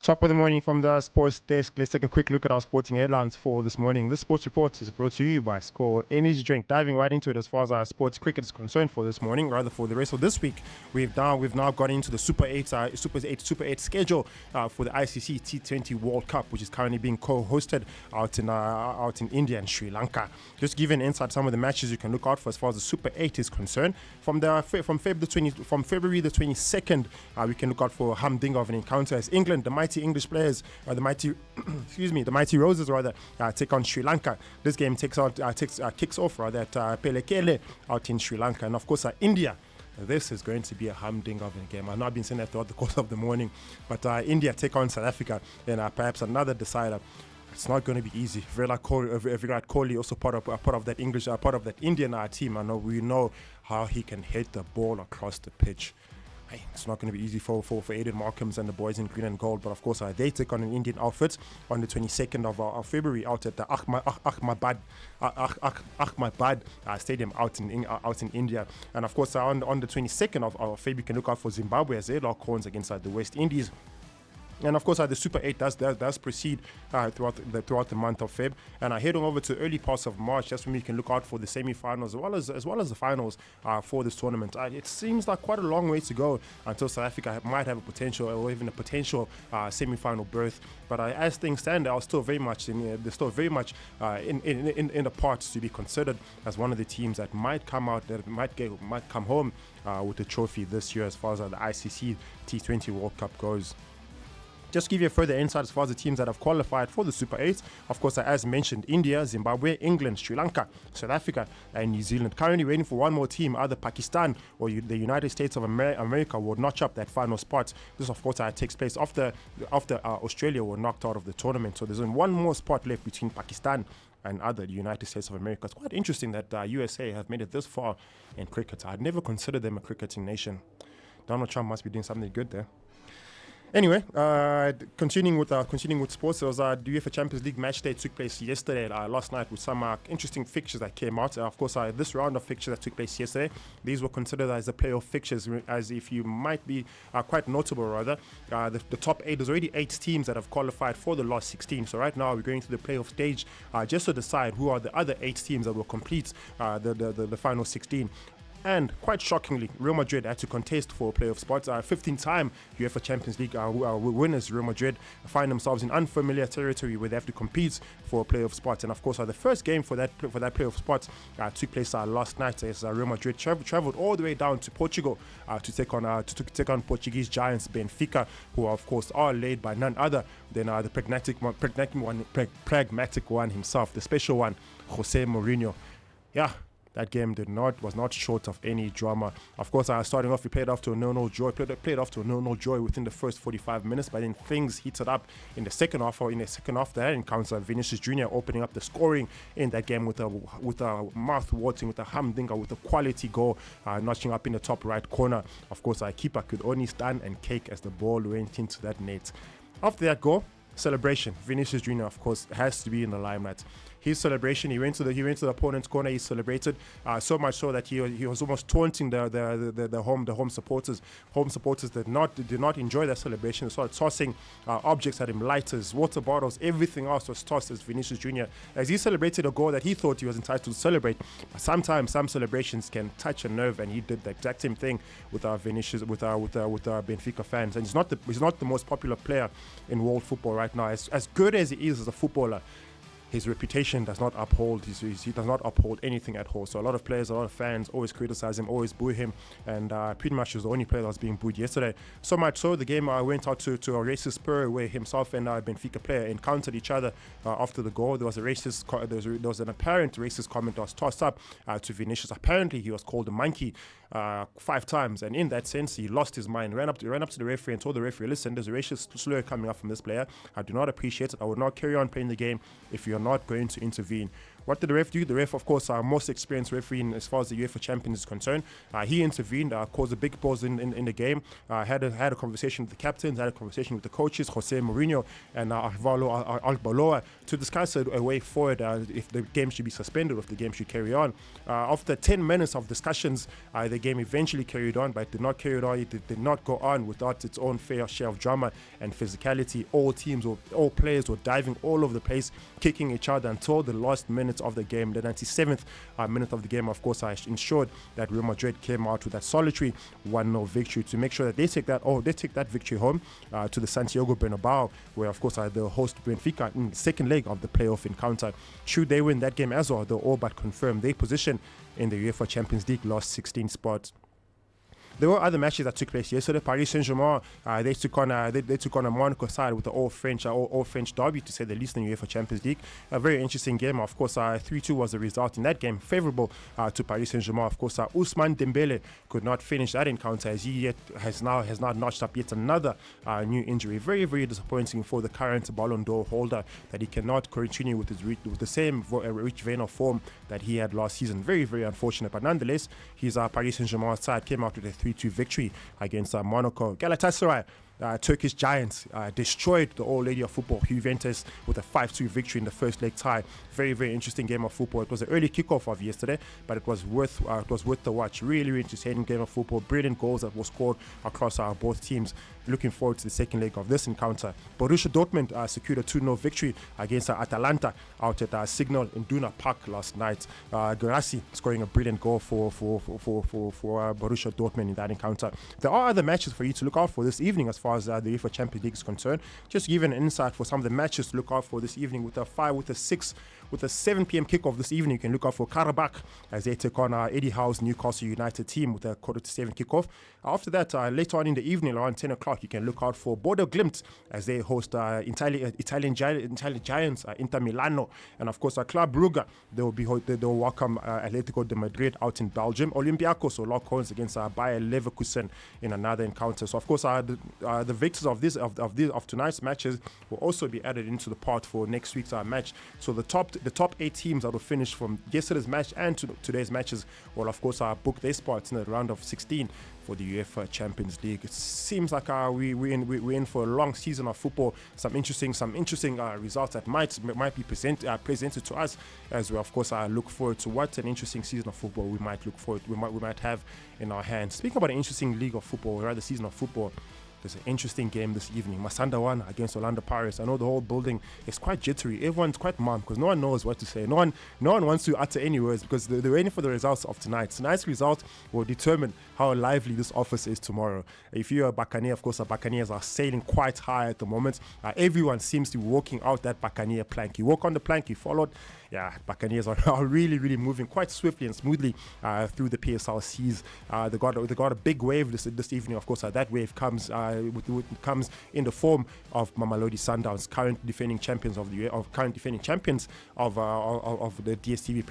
Top of the morning from the sports desk. Let's take a quick look at our sporting headlines for this morning. This sports report is brought to you by Score Energy Drink. Diving right into it as far as our sports cricket is concerned for this morning, rather for the rest of this week. We've now got into the Super 8 schedule for the ICC T20 World Cup, which is currently being co-hosted out in India and Sri Lanka. Just to give you an insight, some of the matches you can look out for as far as the Super 8 is concerned. From February the 22nd, we can look out for a humdinger of an encounter as England, the mighty English players, the mighty Roses take on Sri Lanka. This game kicks off at Pelekele out in Sri Lanka, and of course India. This is going to be a humdinger of a game. I've not been saying that throughout the course of the morning, but India take on South Africa, and perhaps another decider. It's not going to be easy. Virat Kohli also part of that Indian team. I know we know how he can hit the ball across the pitch. Hey, it's not going to be easy for Aiden Markhams and the boys in green and gold, but of course they take on an Indian outfit on the 22nd of February out at the Ahmedabad Stadium out in India, and of course on the 22nd of February you can look out for Zimbabwe as they lock horns against the West Indies. And of course, the Super 8 does proceed throughout the month of Feb. And heading over to early parts of March, that's when we can look out for the semi-finals as well as the finals for this tournament. It seems like quite a long way to go until South Africa might have a potential or even a potential semi-final berth. But as things stand, they're still very much in the parts to be considered as one of the teams that might come home with the trophy this year as far as the ICC T20 World Cup goes. Just to give you a further insight as far as the teams that have qualified for the Super 8, of course, as mentioned, India, Zimbabwe, England, Sri Lanka, South Africa, and New Zealand. Currently waiting for one more team, either Pakistan or the United States of America will notch up that final spot. This, of course, takes place after Australia were knocked out of the tournament. So there's only one more spot left between Pakistan and the United States of America. It's quite interesting that USA have made it this far in cricket. I'd never considered them a cricketing nation. Donald Trump must be doing something good there. Anyway, continuing with sports, there was the UEFA Champions League match day took place yesterday, last night, with some interesting fixtures that came out. Of course, this round of fixtures that took place yesterday, these were considered as the playoff fixtures, as if you might be quite notable, rather. The top 8, there's already 8 teams that have qualified for the last 16. So right now, we're going to the playoff stage just to decide who are the other 8 teams that will complete the final 16. And quite shockingly, Real Madrid had to contest for playoff spots. 15-time UEFA Champions League winners, Real Madrid, find themselves in unfamiliar territory where they have to compete for playoff spots. And of course, the first game for that playoff spot took place last night as Real Madrid traveled all the way down to Portugal to take on Portuguese giants Benfica, who of course are led by none other than the pragmatic one himself, the special one, Jose Mourinho. Yeah. That game was not short of any drama. Of course, starting off, we played off to a 0-0 draw. Played off to a 0-0 draw within the first 45 minutes, but then things heated up in the second half. That encounter, Vinicius Jr. opening up the scoring in that game with a mouth-watering, with a humdinger, with a quality goal, notching up in the top right corner. Of course, our keeper could only stand and cake as the ball went into that net. After that goal, celebration. Vinicius Jr., of course, has to be in the limelight. His celebration, he went to the opponent's corner. He celebrated so much so that he was almost taunting the home supporters. Home supporters did not enjoy that celebration. They started tossing objects at him, lighters, water bottles, everything else was tossed as Vinicius Jr. as he celebrated a goal that he thought he was entitled to celebrate. But sometimes some celebrations can touch a nerve, and he did the exact same thing with Vinicius, with Benfica fans. And he's not the most popular player in world football right now. As good as he is as a footballer, his reputation does not uphold. He does not uphold anything at all. So a lot of players, a lot of fans always criticize him, always boo him, and pretty much he was the only player that was being booed yesterday. So much so the game went out to a racist spur where himself and Benfica player encountered each other after the goal. There was an apparent racist comment that was tossed up to Vinicius. Apparently he was called a monkey 5 times, and in that sense he lost his mind. Ran up to the referee and told the referee, "Listen, there's a racist slur coming up from this player. I do not appreciate it. I will not carry on playing the game if you're not going to intervene." What did the ref do? The ref, of course, our most experienced referee as far as the UEFA Champions is concerned. He intervened, caused a big pause in the game, had a conversation with the captains, had a conversation with the coaches, Jose Mourinho and Alvaro Arbeloa, to discuss a way forward if the game should be suspended or if the game should carry on. After 10 minutes of discussions, the game eventually carried on, but it did not carry on. It did not go on without its own fair share of drama and physicality. All players were diving all over the place, kicking each other until the last minute of the game. The 97th minute of the game, of course, ensured that Real Madrid came out with that solitary 1-0 victory to make sure that they take that victory home to the Santiago Bernabeu, where, of course, the host Benfica in the second leg of the playoff encounter. Should they win that game as well, they'll all but confirm their position in the UEFA Champions League last 16 spots. There were other matches that took place yesterday. Paris Saint-Germain, they took on a Monaco side with the all French derby, to say the least, in the UEFA Champions League. A very interesting game. Of course, 3-2 was the result in that game, favourable to Paris Saint-Germain. Of course, Ousmane Dembele could not finish that encounter as he has now notched up yet another new injury. Very, very disappointing for the current Ballon d'Or holder that he cannot continue with the same rich vein of form that he had last season. Very, very unfortunate. But nonetheless, his Paris Saint-Germain side came out with a 3-2 victory against Monaco. Galatasaray, Turkish giants destroyed the old lady of football, Juventus, with a 5-2 victory in the first leg tie. Very, very interesting game of football. It was an early kickoff of yesterday, but it was worth the watch. Really, really entertaining game of football. Brilliant goals that were scored across both teams. Looking forward to the second leg of this encounter. Borussia Dortmund secured a 2-0 victory against Atalanta out at Signal Iduna Park last night. Guirassy scoring a brilliant goal for Borussia Dortmund in that encounter. There are other matches for you to look out for this evening as far as the UEFA Champions League is concerned. Just to give an insight for some of the matches to look out for this evening with a 7 p.m. kickoff this evening. You can look out for Karabakh as they take on Eddie Howe's Newcastle United team with a 6:45 kickoff. After that, later on in the evening, around 10 o'clock, you can look out for Bodo Glimt as they host Italian giants Inter Milano, and of course Club Brugge. They will welcome Atletico de Madrid out in Belgium. Olympiacos will lock horns against Bayer Leverkusen in another encounter. So of course the victors of tonight's matches will also be added into the pot for next week's match. So the top 8 teams that will finish from yesterday's match and today's matches will of course book their spots in the round of 16 for the UEFA Champions League. It seems like we're in for a long season of football. Some interesting results that might be presented to us as we of course look forward to what an interesting season of football we might have in our hands. Speaking about an interesting league of football, or rather season of football, there's an interesting game this evening. Masanda 1 against Orlando Pirates. I know the whole building is quite jittery. Everyone's quite mum because no one knows what to say. No one wants to utter any words because they're waiting for the results of tonight. Tonight's result will determine how lively this office is tomorrow. If you're a Buccaneer, of course, the Buccaneers are sailing quite high at the moment. Everyone seems to be walking out that Buccaneer plank. You walk on the plank, you followed. Yeah, Buccaneers are really, really moving quite swiftly and smoothly through the PSL seas. They got a big wave this evening. Of course, that wave comes in the form of Mamelodi Sundowns, current defending champions of the DStv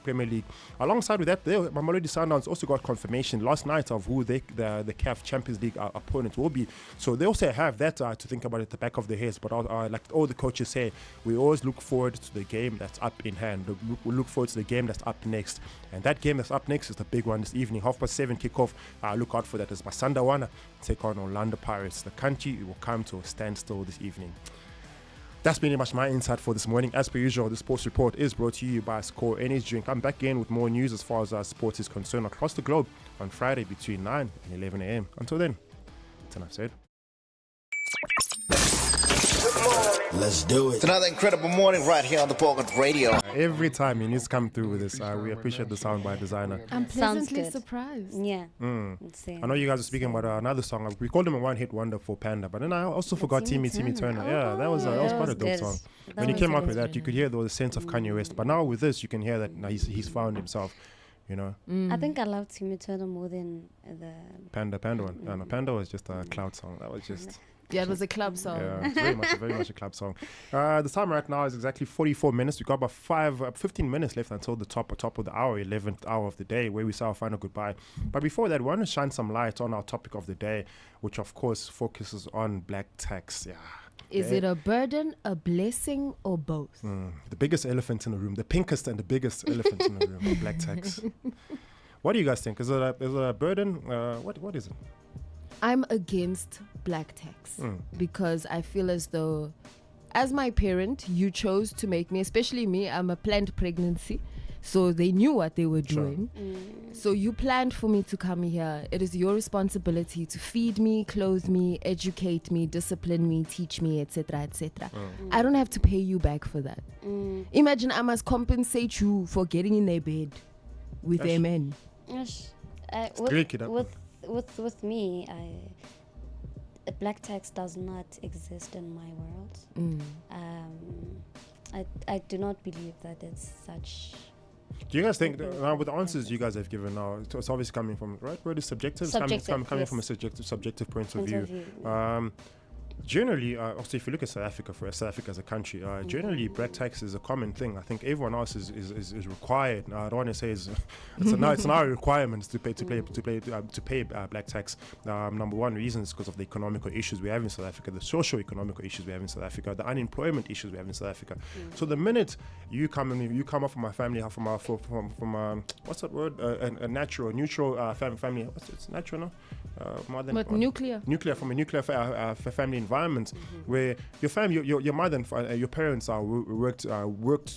Premier League. Alongside with that, Mamelodi Sundowns also got confirmation last night of who the CAF Champions League opponent will be. So they also have that to think about at the back of their heads. But like all the coaches say, we always look forward to the game that's up in hand. We look forward to the game that's up next. And that game that's up next is the big one this evening. 7:30 kickoff. Look out for that as Masanda Wana take on Orlando Pirates. The country will come to a standstill this evening. That's pretty much my insight for this morning. As per usual, the sports report is brought to you by Score Energy Drink. I'm back again with more news as far as sports is concerned across the globe on Friday between 9 and 11 a.m. Until then, that's enough said. Let's do it. It's another incredible morning right here on the Bogart Radio. Every time you need to come through with this, we appreciate the sound by designer. I'm pleasantly surprised. Yeah. I know you guys are speaking about another song. We called him a one-hit wonder for Panda, but then I also forgot Timmy Turner. Yeah, that was quite a dope song. When he came up with that, you could hear there was a sense of Kanye West. But now with this, you can hear that he's found himself. You know. I think I love Timmy Turner more than the Panda one. No, Panda was just a cloud song. That was just. Yeah, it was a club song. Yeah, it's very much a club song. The time right now is exactly 44 minutes. We've got about 15 minutes left until the top of the hour, 11th hour of the day, where we say our final goodbye. But before that, we want to shine some light on our topic of the day, which of course focuses on black tax. Yeah. Is it a burden, a blessing, or both? The biggest elephant in the room, the pinkest and the biggest elephant in the room, black tax. What do you guys think? Is it a burden? What is it? I'm against black tax because I feel as though, as my parent, you chose to make me, especially me, I'm a planned pregnancy. So they knew what they were doing. So you planned for me to come here. It is your responsibility to feed me, clothe me, educate me, discipline me, teach me, etc., etc. I don't have to pay you back for that. Imagine I must compensate you for getting in a bed with a man. With me, black tax does not exist in my world. I do not believe that it's such. Do you guys think now with the answers you guys have given now, it's obviously coming from right where it is subjective. It's coming from a subjective point of view. Generally, also if you look at South Africa, as a country, generally black tax is a common thing. I think everyone else is required. Now, I don't want to say it's now a requirement to pay black tax. Number one reason is because of the economical issues we have in South Africa, the socio-economical issues we have in South Africa, the unemployment issues we have in South Africa. So the minute you come up from a family, from what's that word? A neutral family. It's natural, no? Nuclear from a nuclear family environment, where your family, your mother and your parents are worked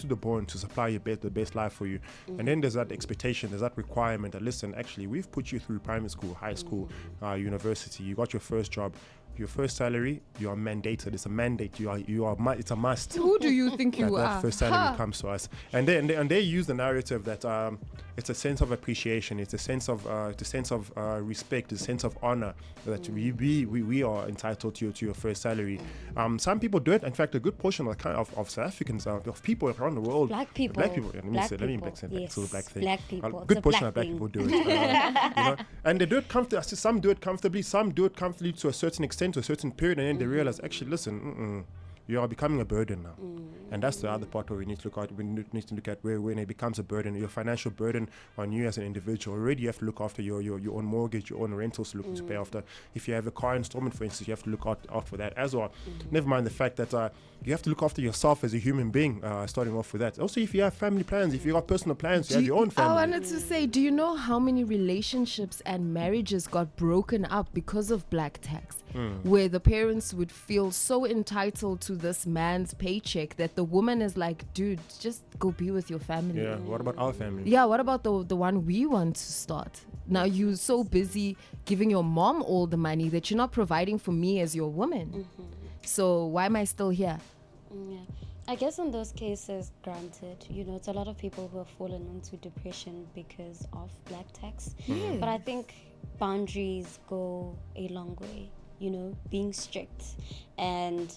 to the bone to supply you the best life for you, and then there's that expectation, there's that requirement that, listen, actually we've put you through primary school, high school, university, you got your first job, your first salary, you are mandated. It's a mandate. It's a must. Who do you think you are? That first salary comes to us, and they use the narrative that it's a sense of appreciation, it's a sense of respect, it's a sense of honor that we are entitled to your first salary. Some people do it. In fact, a good portion of South Africans, of people around the world, black people. Let me black thing. Black people. A good portion of black people do it. And they do it comfortably. Some do it comfortably. Some do it comfortably to a certain extent, to a certain period, and then they realize, actually, listen, you are becoming a burden now. And that's the other part where we need to look at. We need to look at when it becomes a burden, your financial burden on you as an individual. Already you have to look after your own mortgage, your own rentals to pay after. If you have a car installment, for instance, you have to look out for that as well. Never mind the fact that you have to look after yourself as a human being, starting off with that. Also, if you have family plans, if you have personal plans, you have your own family. I wanted to say, do you know how many relationships and marriages got broken up because of black tax? Where the parents would feel so entitled to this man's paycheck that the woman is like, dude, just go be with your family. Yeah, what about our family? Yeah, what about the one we want to start? Now you're so busy giving your mom all the money that you're not providing for me as your woman. So why am I still here? Yeah. I guess in those cases, granted, it's a lot of people who have fallen into depression because of black tax. But I think boundaries go a long way, being strict and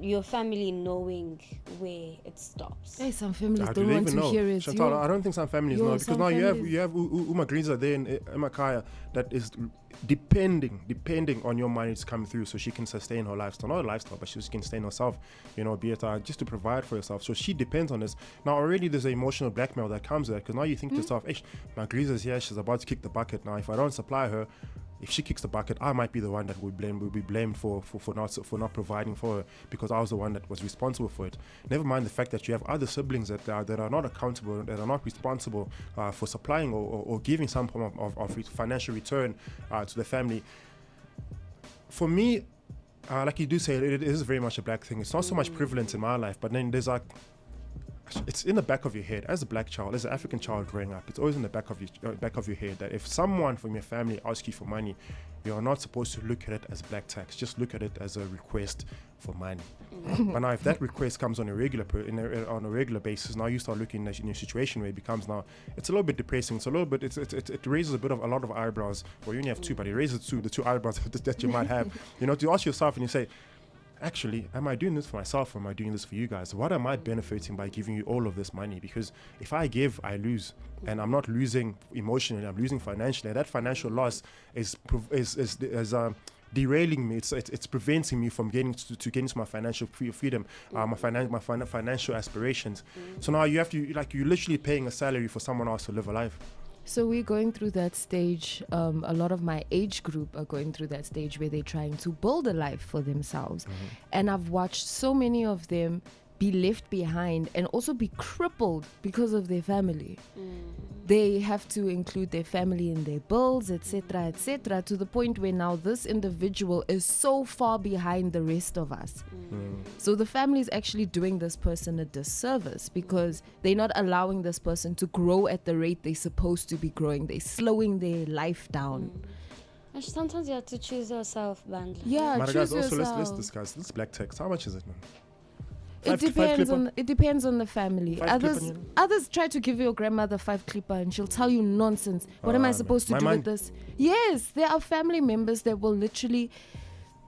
your family knowing where it stops. Hey, some families don't want to hear it. Chantal, I don't think some families know, because now you have Uma Griza there in Emakaya that is depending on your money to come through so she can sustain her lifestyle. Not a lifestyle, but she can sustain herself, be it just to provide for herself. So she depends on this. Now already there's an emotional blackmail that comes with that, because now you think to yourself, my Griza's here, she's about to kick the bucket. Now if I don't supply her, if she kicks the bucket, I might be the one that will be blamed for not providing for her, because I was the one that was responsible for it. Never mind the fact that you have other siblings that are not accountable, that are not responsible for supplying or giving some form of financial return to the family. For me, like you do say, it is very much a black thing. It's not so much prevalent in my life, but then there's it's in the back of your head as a black child, as an African child growing up. It's always in the back of your head that if someone from your family asks you for money, you are not supposed to look at it as black tax. Just look at it as a request for money. But now, if that request comes on a regular basis, now you start looking in a situation where it becomes it's a little bit depressing. It's a little bit. It raises a lot of eyebrows. Well, you only have two, but it raises the two eyebrows that you might have. To ask yourself and you say, actually, am I doing this for myself or am I doing this for you guys? What am I benefiting by giving you all of this money? Because if I give, I lose. And I'm not losing emotionally, I'm losing financially. And that financial loss is derailing me. It's preventing me from getting to my financial freedom, my financial aspirations. So now you're literally paying a salary for someone else to live a life. So we're going through that stage. A lot of my age group are going through that stage where they're trying to build a life for themselves. And I've watched so many of them be left behind and also be crippled because of their family. They have to include their family in their bills, etc., to the point where now this individual is so far behind the rest of us. So the family is actually doing this person a disservice because they're not allowing this person to grow at the rate they're supposed to be growing. They're slowing their life down. And sometimes you have to choose yourself, Bandla. Yeah, but choose guys, also yourself. let's discuss this black tax. How much is it, man? It depends on the family. Others try to give your grandmother 5 clipper and she'll tell you nonsense. What am I supposed to do with this? Yes, there are family members that will literally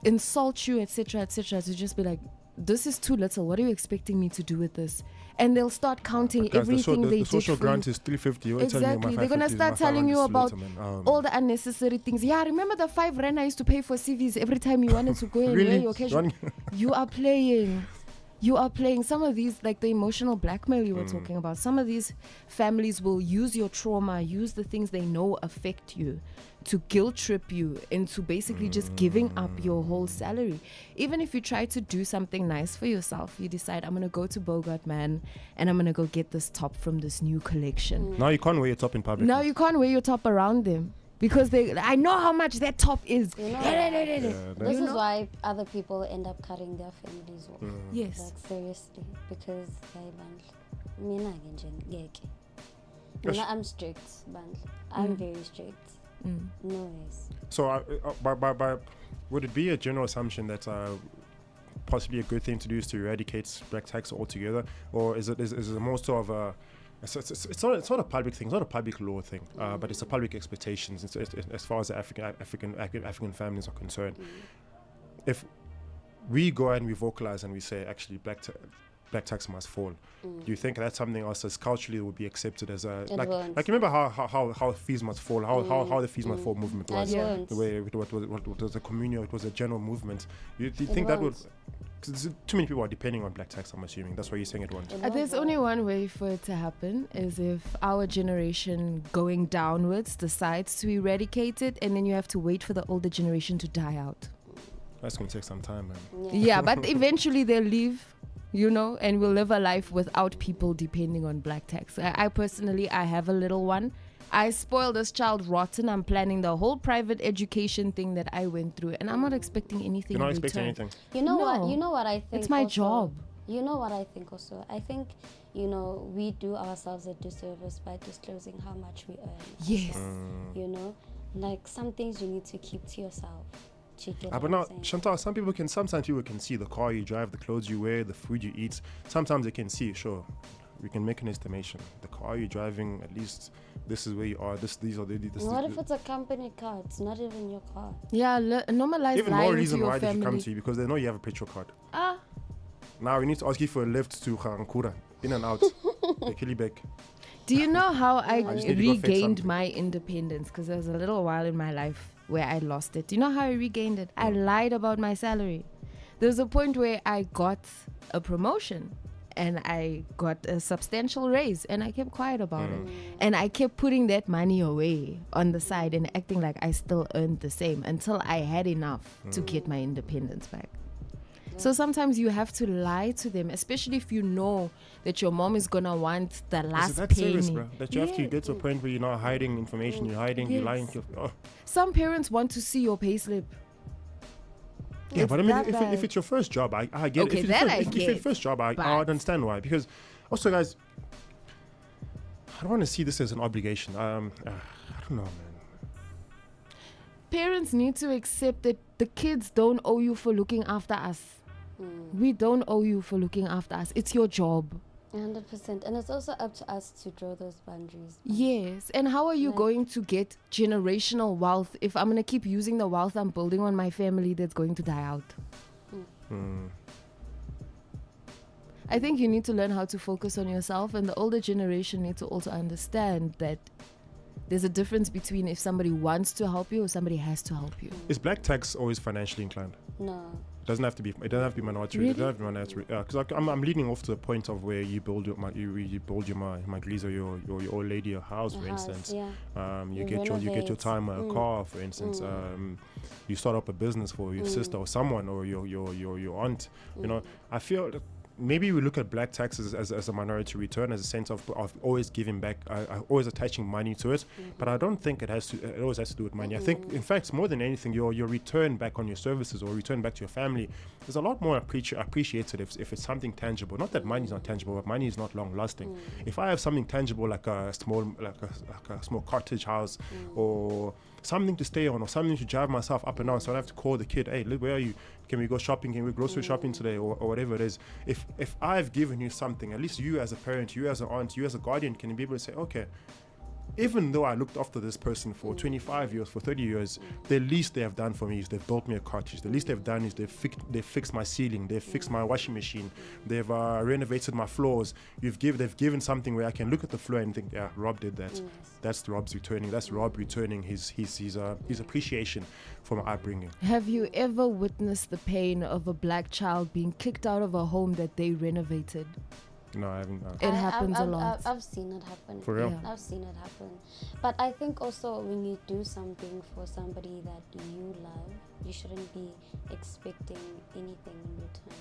insult you, etc., to just be like, this is too little. What are you expecting me to do with this? And they'll start counting everything they the did social for grant you. is 350. You're Exactly. telling me my They're gonna 550 is start my telling you 500 about later, man. all the unnecessary things. Yeah, remember the 5 rand I used to pay for CVs every time you wanted to go and Really? wear your casual. You are playing. You are playing. Some of these, like the emotional blackmail you were talking about, some of these families will use your trauma, use the things they know affect you to guilt trip you into basically just giving up your whole salary. Even if you try to do something nice for yourself, you decide, I'm going to go to Bogart, man, and I'm going to go get this top from this new collection. Now you can't wear your top in public. Now you can't wear your top around them. Because I know how much that top is. You know, this is why other people end up cutting their families off. Yes. Like seriously, because mina I'm strict, bandle. I'm very strict. No ways. So, would it be a general assumption that possibly a good thing to do is to eradicate black tax altogether, or is it more sort of a it's not a public thing, it's not a public law thing, but it's a public expectations as far as the African families are concerned. If we go and we vocalize and we say actually black tax must fall, do you think that's something else as culturally would be accepted as a like remember how fees must fall, how the fees must fall movement was, the way it was a communal, it was a general movement. Do you think that would? Because too many people are depending on black tax, I'm assuming. That's why you're saying it won't. There's only one way for it to happen, is if our generation going downwards decides to eradicate it, and then you have to wait for the older generation to die out. That's going to take some time, man. Yeah, but eventually they'll leave, and we'll live a life without people depending on black tax. I personally, I have a little one. I spoiled this child rotten. I'm planning the whole private education thing that I went through, and I'm not expecting anything. You're not in expecting return. anything. You know what I think? It's my also, job. You know what I think also? I think, we do ourselves a disservice by disclosing how much we earn. Yes. Like some things you need to keep to yourself. But now, Chantal, sometimes people can see the car you drive, the clothes you wear, the food you eat. Sometimes they can see, sure, we can make an estimation. The car you're driving, at least this is where you are. These are the. What if it's a company car? It's not even your car. Yeah, normalize even lying more reason to your why they should family. come to you, because they know you have a petrol card. Now we need to ask you for a lift to Garankura, in and out. The Killybeck. Do you know how I just need to go fetch regained something. my independence? Because there was a little while in my life where I lost it. Do you know how I regained it? I lied about my salary. There was a point where I got a promotion and I got a substantial raise, and I kept quiet about it. And I kept putting that money away on the side and acting like I still earned the same until I had enough to get my independence back. So sometimes you have to lie to them, especially if you know that your mom is gonna want the last Is it that penny. serious, bro? That you have to get to a point where you're not hiding information, you're hiding, you're lying. Some parents want to see your payslip. Yeah, It's but I mean, that bad. if it's your first job, I get Okay, it. If that it's I your get. first job, I But- understand why. Because also, guys, I don't want to see this as an obligation. I don't know, man. Parents need to accept that the kids don't owe you for looking after us. We don't owe you for looking after us. It's your job. 100%. And it's also up to us to draw those boundaries. Yes. And how are you going to get generational wealth if I'm going to keep using the wealth I'm building on my family that's going to die out? I think you need to learn how to focus on yourself, and the older generation need to also understand that there's a difference between if somebody wants to help you or somebody has to help you. Is black tax always financially inclined? No. It doesn't have to be monetary. Really? It doesn't have to be monetary. Because I'm leading off to the point of where you build your maglis or your old lady a house, for instance. Yeah. You get your time a car, for instance. You start up a business for your sister or someone or your aunt. You know, I feel that maybe we look at black taxes as a minority return, as a sense of always giving back, always attaching money to it. But I don't think it always has to do with money. I think, in fact, more than anything, your return back on your services or return back to your family is a lot more appreciated if it's something tangible. Not that money is not tangible, but money is not long lasting. If I have something tangible like a small cottage house or something to stay on or something to drive myself up and down, so I don't have to call the kid, hey, look, where are you? Can we go shopping? Can we grocery shopping today, or whatever it is? If I've given you something, at least you as a parent, you as an aunt, you as a guardian can be able to say, okay, even though I looked after this person for 25 years, for 30 years, the least they have done for me is they've built me a cottage. The least they've done is they've fixed my ceiling, they've fixed my washing machine, they've renovated my floors. They've given something where I can look at the floor and think, yeah, Rob did that. That's Rob's returning. That's Rob returning his appreciation for my upbringing. Have you ever witnessed the pain of a black child being kicked out of a home that they renovated? No, I haven't. It happens a lot. I've seen it happen. For real? Yeah. I've seen it happen. But I think also when you do something for somebody that you love, you shouldn't be expecting anything in return.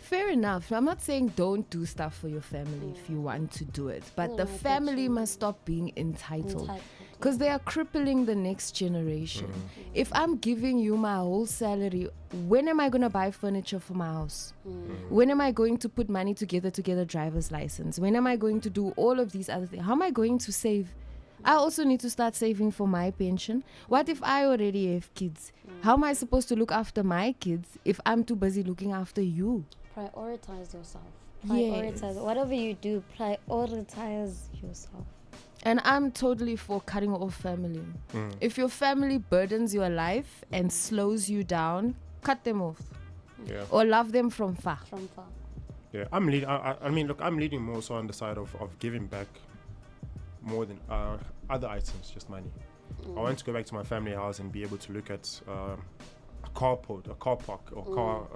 Fair enough. I'm not saying don't do stuff for your family if you want to do it, but No, the I get family you. must stop being entitled. Entitled, Because they are crippling the next generation. If I'm giving you my whole salary, when am I going to buy furniture for my house? When am I going to put money together to get a driver's license? When am I going to do all of these other things? How am I going to save? I also need to start saving for my pension. What if I already have kids? How am I supposed to look after my kids if I'm too busy looking after you? Prioritize yourself. Yes. Prioritize. Whatever you do, prioritize yourself. And I'm totally for cutting off family. If your family burdens your life and slows you down, cut them off. Yeah. Or love them from far. From far. Yeah, I'm leading. I mean, look, I'm leading more so on the side of giving back more than other items, just money. I want to go back to my family house and be able to look at a carport, a car park, or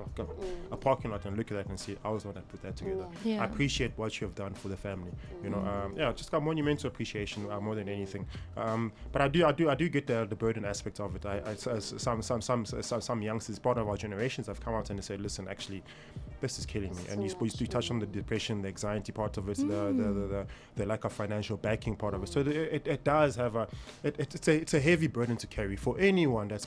a parking lot, and look at that and see I was the one that put that together. Yeah. I appreciate what you have done for the family. You know, just got monumental appreciation more than anything. But I do get the burden aspect of it. Some youngsters, part of our generations, have come out and they said, listen, actually, this is killing me. And you touch on the depression, the anxiety part of it, the lack of financial backing part of it. So it does have it's a heavy burden to carry for anyone that's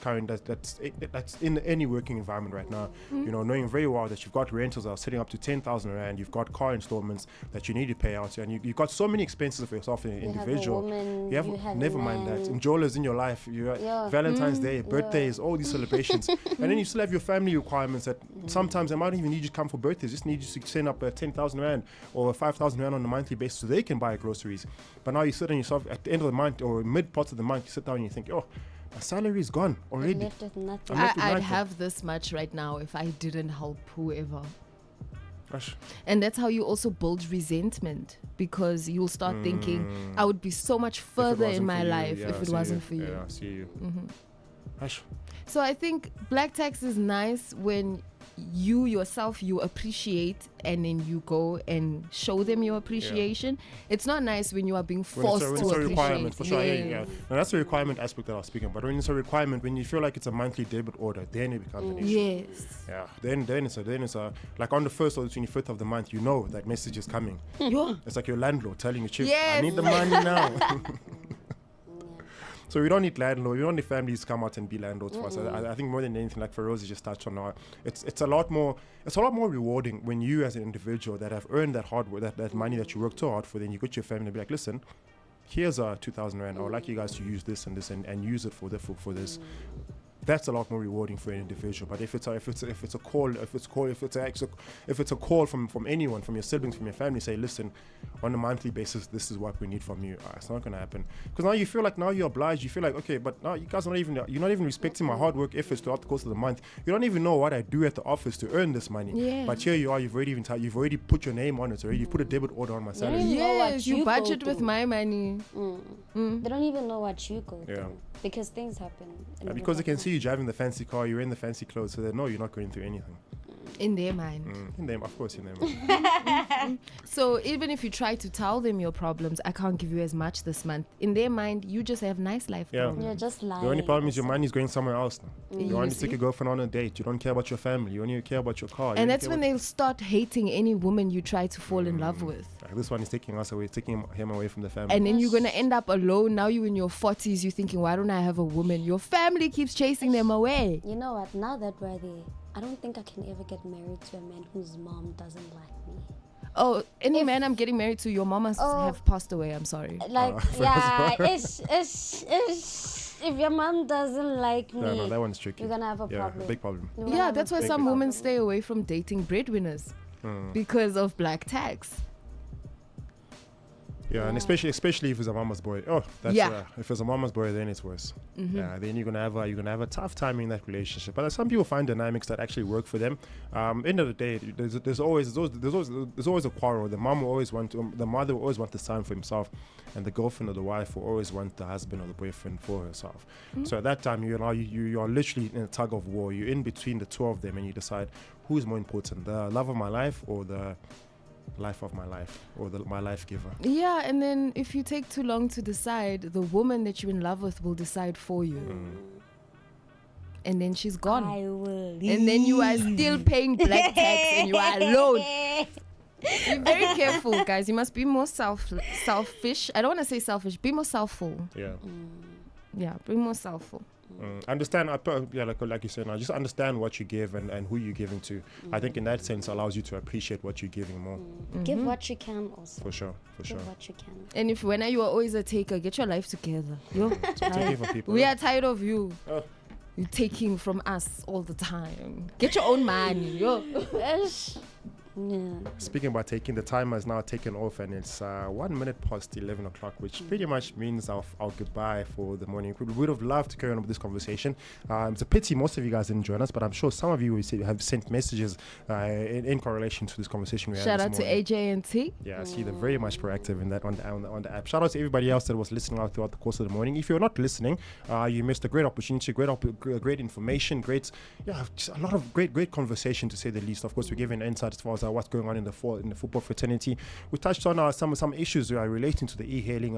in any working environment right now. You know, knowing very well that you've got rentals that are sitting up to 10,000 rand, you've got car installments that you need to pay out, and you've got so many expenses for yourself as an individual. You have Never a mind that. man. Njolas in your life, Valentine's Day, birthdays, all these celebrations, and then you still have your family requirements that sometimes they might even need you to come for birthdays. Just need you to send up 10,000 rand or 5,000 rand on a monthly basis so they can buy groceries. But now you sit on yourself at the end of the month or mid parts of the month, you sit down and you think, oh, my salary is gone already. Left with nothing. I'd have this much right now if I didn't help whoever. Gosh. And that's how you also build resentment, because you'll start thinking, I would be so much further in my life if it wasn't for you. Yeah, I see you. Gosh. So I think black tax is nice when you yourself, you appreciate and then you go and show them your appreciation. It's not nice when you are being forced When to it's a appreciate. requirement, for sure. Yes. Yeah. And that's the requirement aspect that I was speaking about. When it's a requirement, when you feel like it's a monthly debit order, then it becomes an issue. Yes. Yeah. Then it's a like on the 1st or the 25th of the month, you know that message is coming. It's like your landlord telling you, Chief, Yes. I need the money now. So we don't need landlords. We don't need families to come out and be landlords for us. I think more than anything, like Feroz just touched on now, it's a lot more rewarding when you as an individual that have earned that hard work, that money that you worked so hard for, then you go to your family and be like, listen, here's 2,000 rand. I would like you guys to use this and this and use it for this. That's a lot more rewarding for an individual. But if it's a call from anyone, from your siblings, from your family, say, listen, on a monthly basis, this is what we need from you. It's not gonna happen, because now you feel like you're obliged. You feel like, okay, but now you guys you're not even respecting my hard work efforts throughout the course of the month. You don't even know what I do at the office to earn this money. Yeah. But here you are. You've already put your name on it already. You put a debit order on my salary. even know what Yes, you you go budget with through. my money. They don't even know what you go Yeah. through, because things happen. and Because they can happen. see you driving the fancy car, you're in the fancy clothes, so they know you're not going through anything. In their mind. In them, of course, in them. So even if you try to tell them your problems, I can't give you as much this month, in their mind, you just have nice life Yeah. problems. You're just lying. The only problem is your money's going somewhere else now. You want to see? take a girlfriend on a date. You don't care about your family. You only care about your car. You And only that's care when about- they'll start hating any woman you try to fall in love with. Like, this one is taking us away, taking him away from the family. And then you're going to end up alone. Now you're in your 40s, you're thinking, why don't I have a woman? Your family keeps chasing them away. You know what? Now that we're there, I don't think I can ever get married to a man whose mom doesn't like me. Oh, any man I'm getting married to, your mama must have passed away. I'm sorry. Like, if your mom doesn't like me, no, that one's tricky. you're gonna have a Yeah, problem. big problem. You're gonna Yeah, have that's a why big some problem. women stay away from dating breadwinners because of black tax. Yeah, and especially if it's a mama's boy. Oh, that's if it's a mama's boy, then it's worse. Yeah, then you're gonna have a tough time in that relationship. But some people find dynamics that actually work for them. End of the day, there's always a quarrel. The mother will always want the son for himself, and the girlfriend or the wife will always want the husband or the boyfriend for herself. So at that time, you are literally in a tug of war. You're in between the two of them, and you decide who is more important, the love of my life or the life of my life, or my life giver. Yeah, and then if you take too long to decide, the woman that you're in love with will decide for you. And then she's gone. I will and then you are still paying black tax and you are alone. Be very careful, guys. You must be more selfish. I don't want to say selfish. Be more selfful. Yeah. Yeah, be more selfful. Understand, like you said, now just understand what you give and who you're giving to. I think in that sense allows you to appreciate what you're giving more. Give what you can also. For sure. Give what you can. And if when you are always a taker, get your life together. Yo, Taking from people. we are tired of you. Oh. You taking from us all the time. Get your own money. Yo. Yeah. Speaking about taking, the timer is now taken off, and it's 1 minute past 11 o'clock, which pretty much means our goodbye for the morning. We would have loved to carry on with this conversation. It's a pity most of you guys didn't join us, but I'm sure some of you have sent messages in correlation to this conversation we had. Shout out this to morning. AJ and T. Yeah, I see they're very much proactive in that on the app. Shout out to everybody else that was listening out throughout the course of the morning. If you're not listening, you missed a great opportunity, great information, just a lot of great conversation, to say the least. Of course, we're giving insight as far as what's going on in the football fraternity. We touched on some issues relating to the e-hailing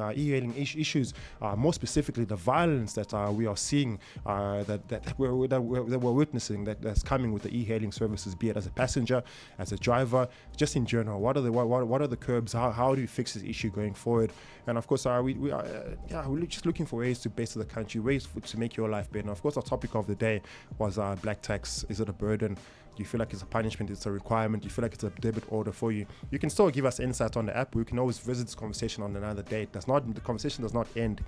issues, more specifically the violence that we are seeing, that we're witnessing, that's coming with the e-hailing services, be it as a passenger, as a driver, just in general. What are the curbs? How do you fix this issue going forward? And of course, we're just looking for ways to better the country, ways to make your life better. Of course, our topic of the day was black tax. Is it a burden? Do you feel like it's a punishment? It's a requirement? Do you feel like it's a debit order for you? You can still give us insight on the app. We can always visit this conversation on another day. The conversation does not end.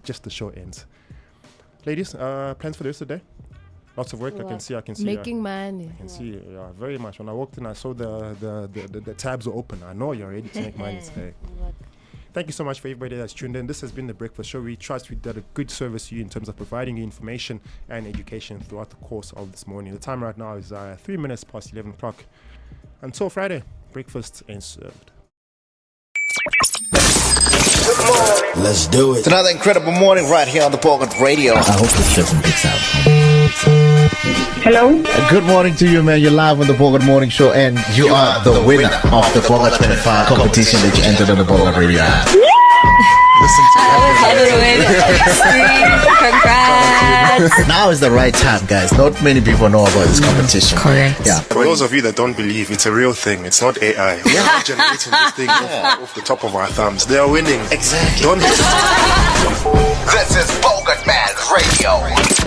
Just the show ends. Ladies, plans for the rest of the day? Lots of work. I can see. Making money. I can see. Very much. When I walked in, I saw the tabs were open. I know you're ready to make money today. Thank you so much for everybody that's tuned in. This has been The Breakfast Show. We trust we did a good service to you in terms of providing you information and education throughout the course of this morning. The time right now is 3 minutes past 11 o'clock. Until Friday, breakfast ain't served. Let's do it. It's another incredible morning right here on the Bogart Radio. I hope this doesn't mix out. Hello? Good morning to you, man. You're live on the Bogart Morning Show, and you are the winner of the Bogart 25 competition that you entered on the Bogart Radio app. Listen to Congrats. Now is the right time, guys. Not many people know about this competition. Correct. Yeah. For those of you that don't believe, it's a real thing. It's not AI. We're not generating this thing off the top of our thumbs. They are winning. Exactly. Don't hesitate. This is Bogart Radio.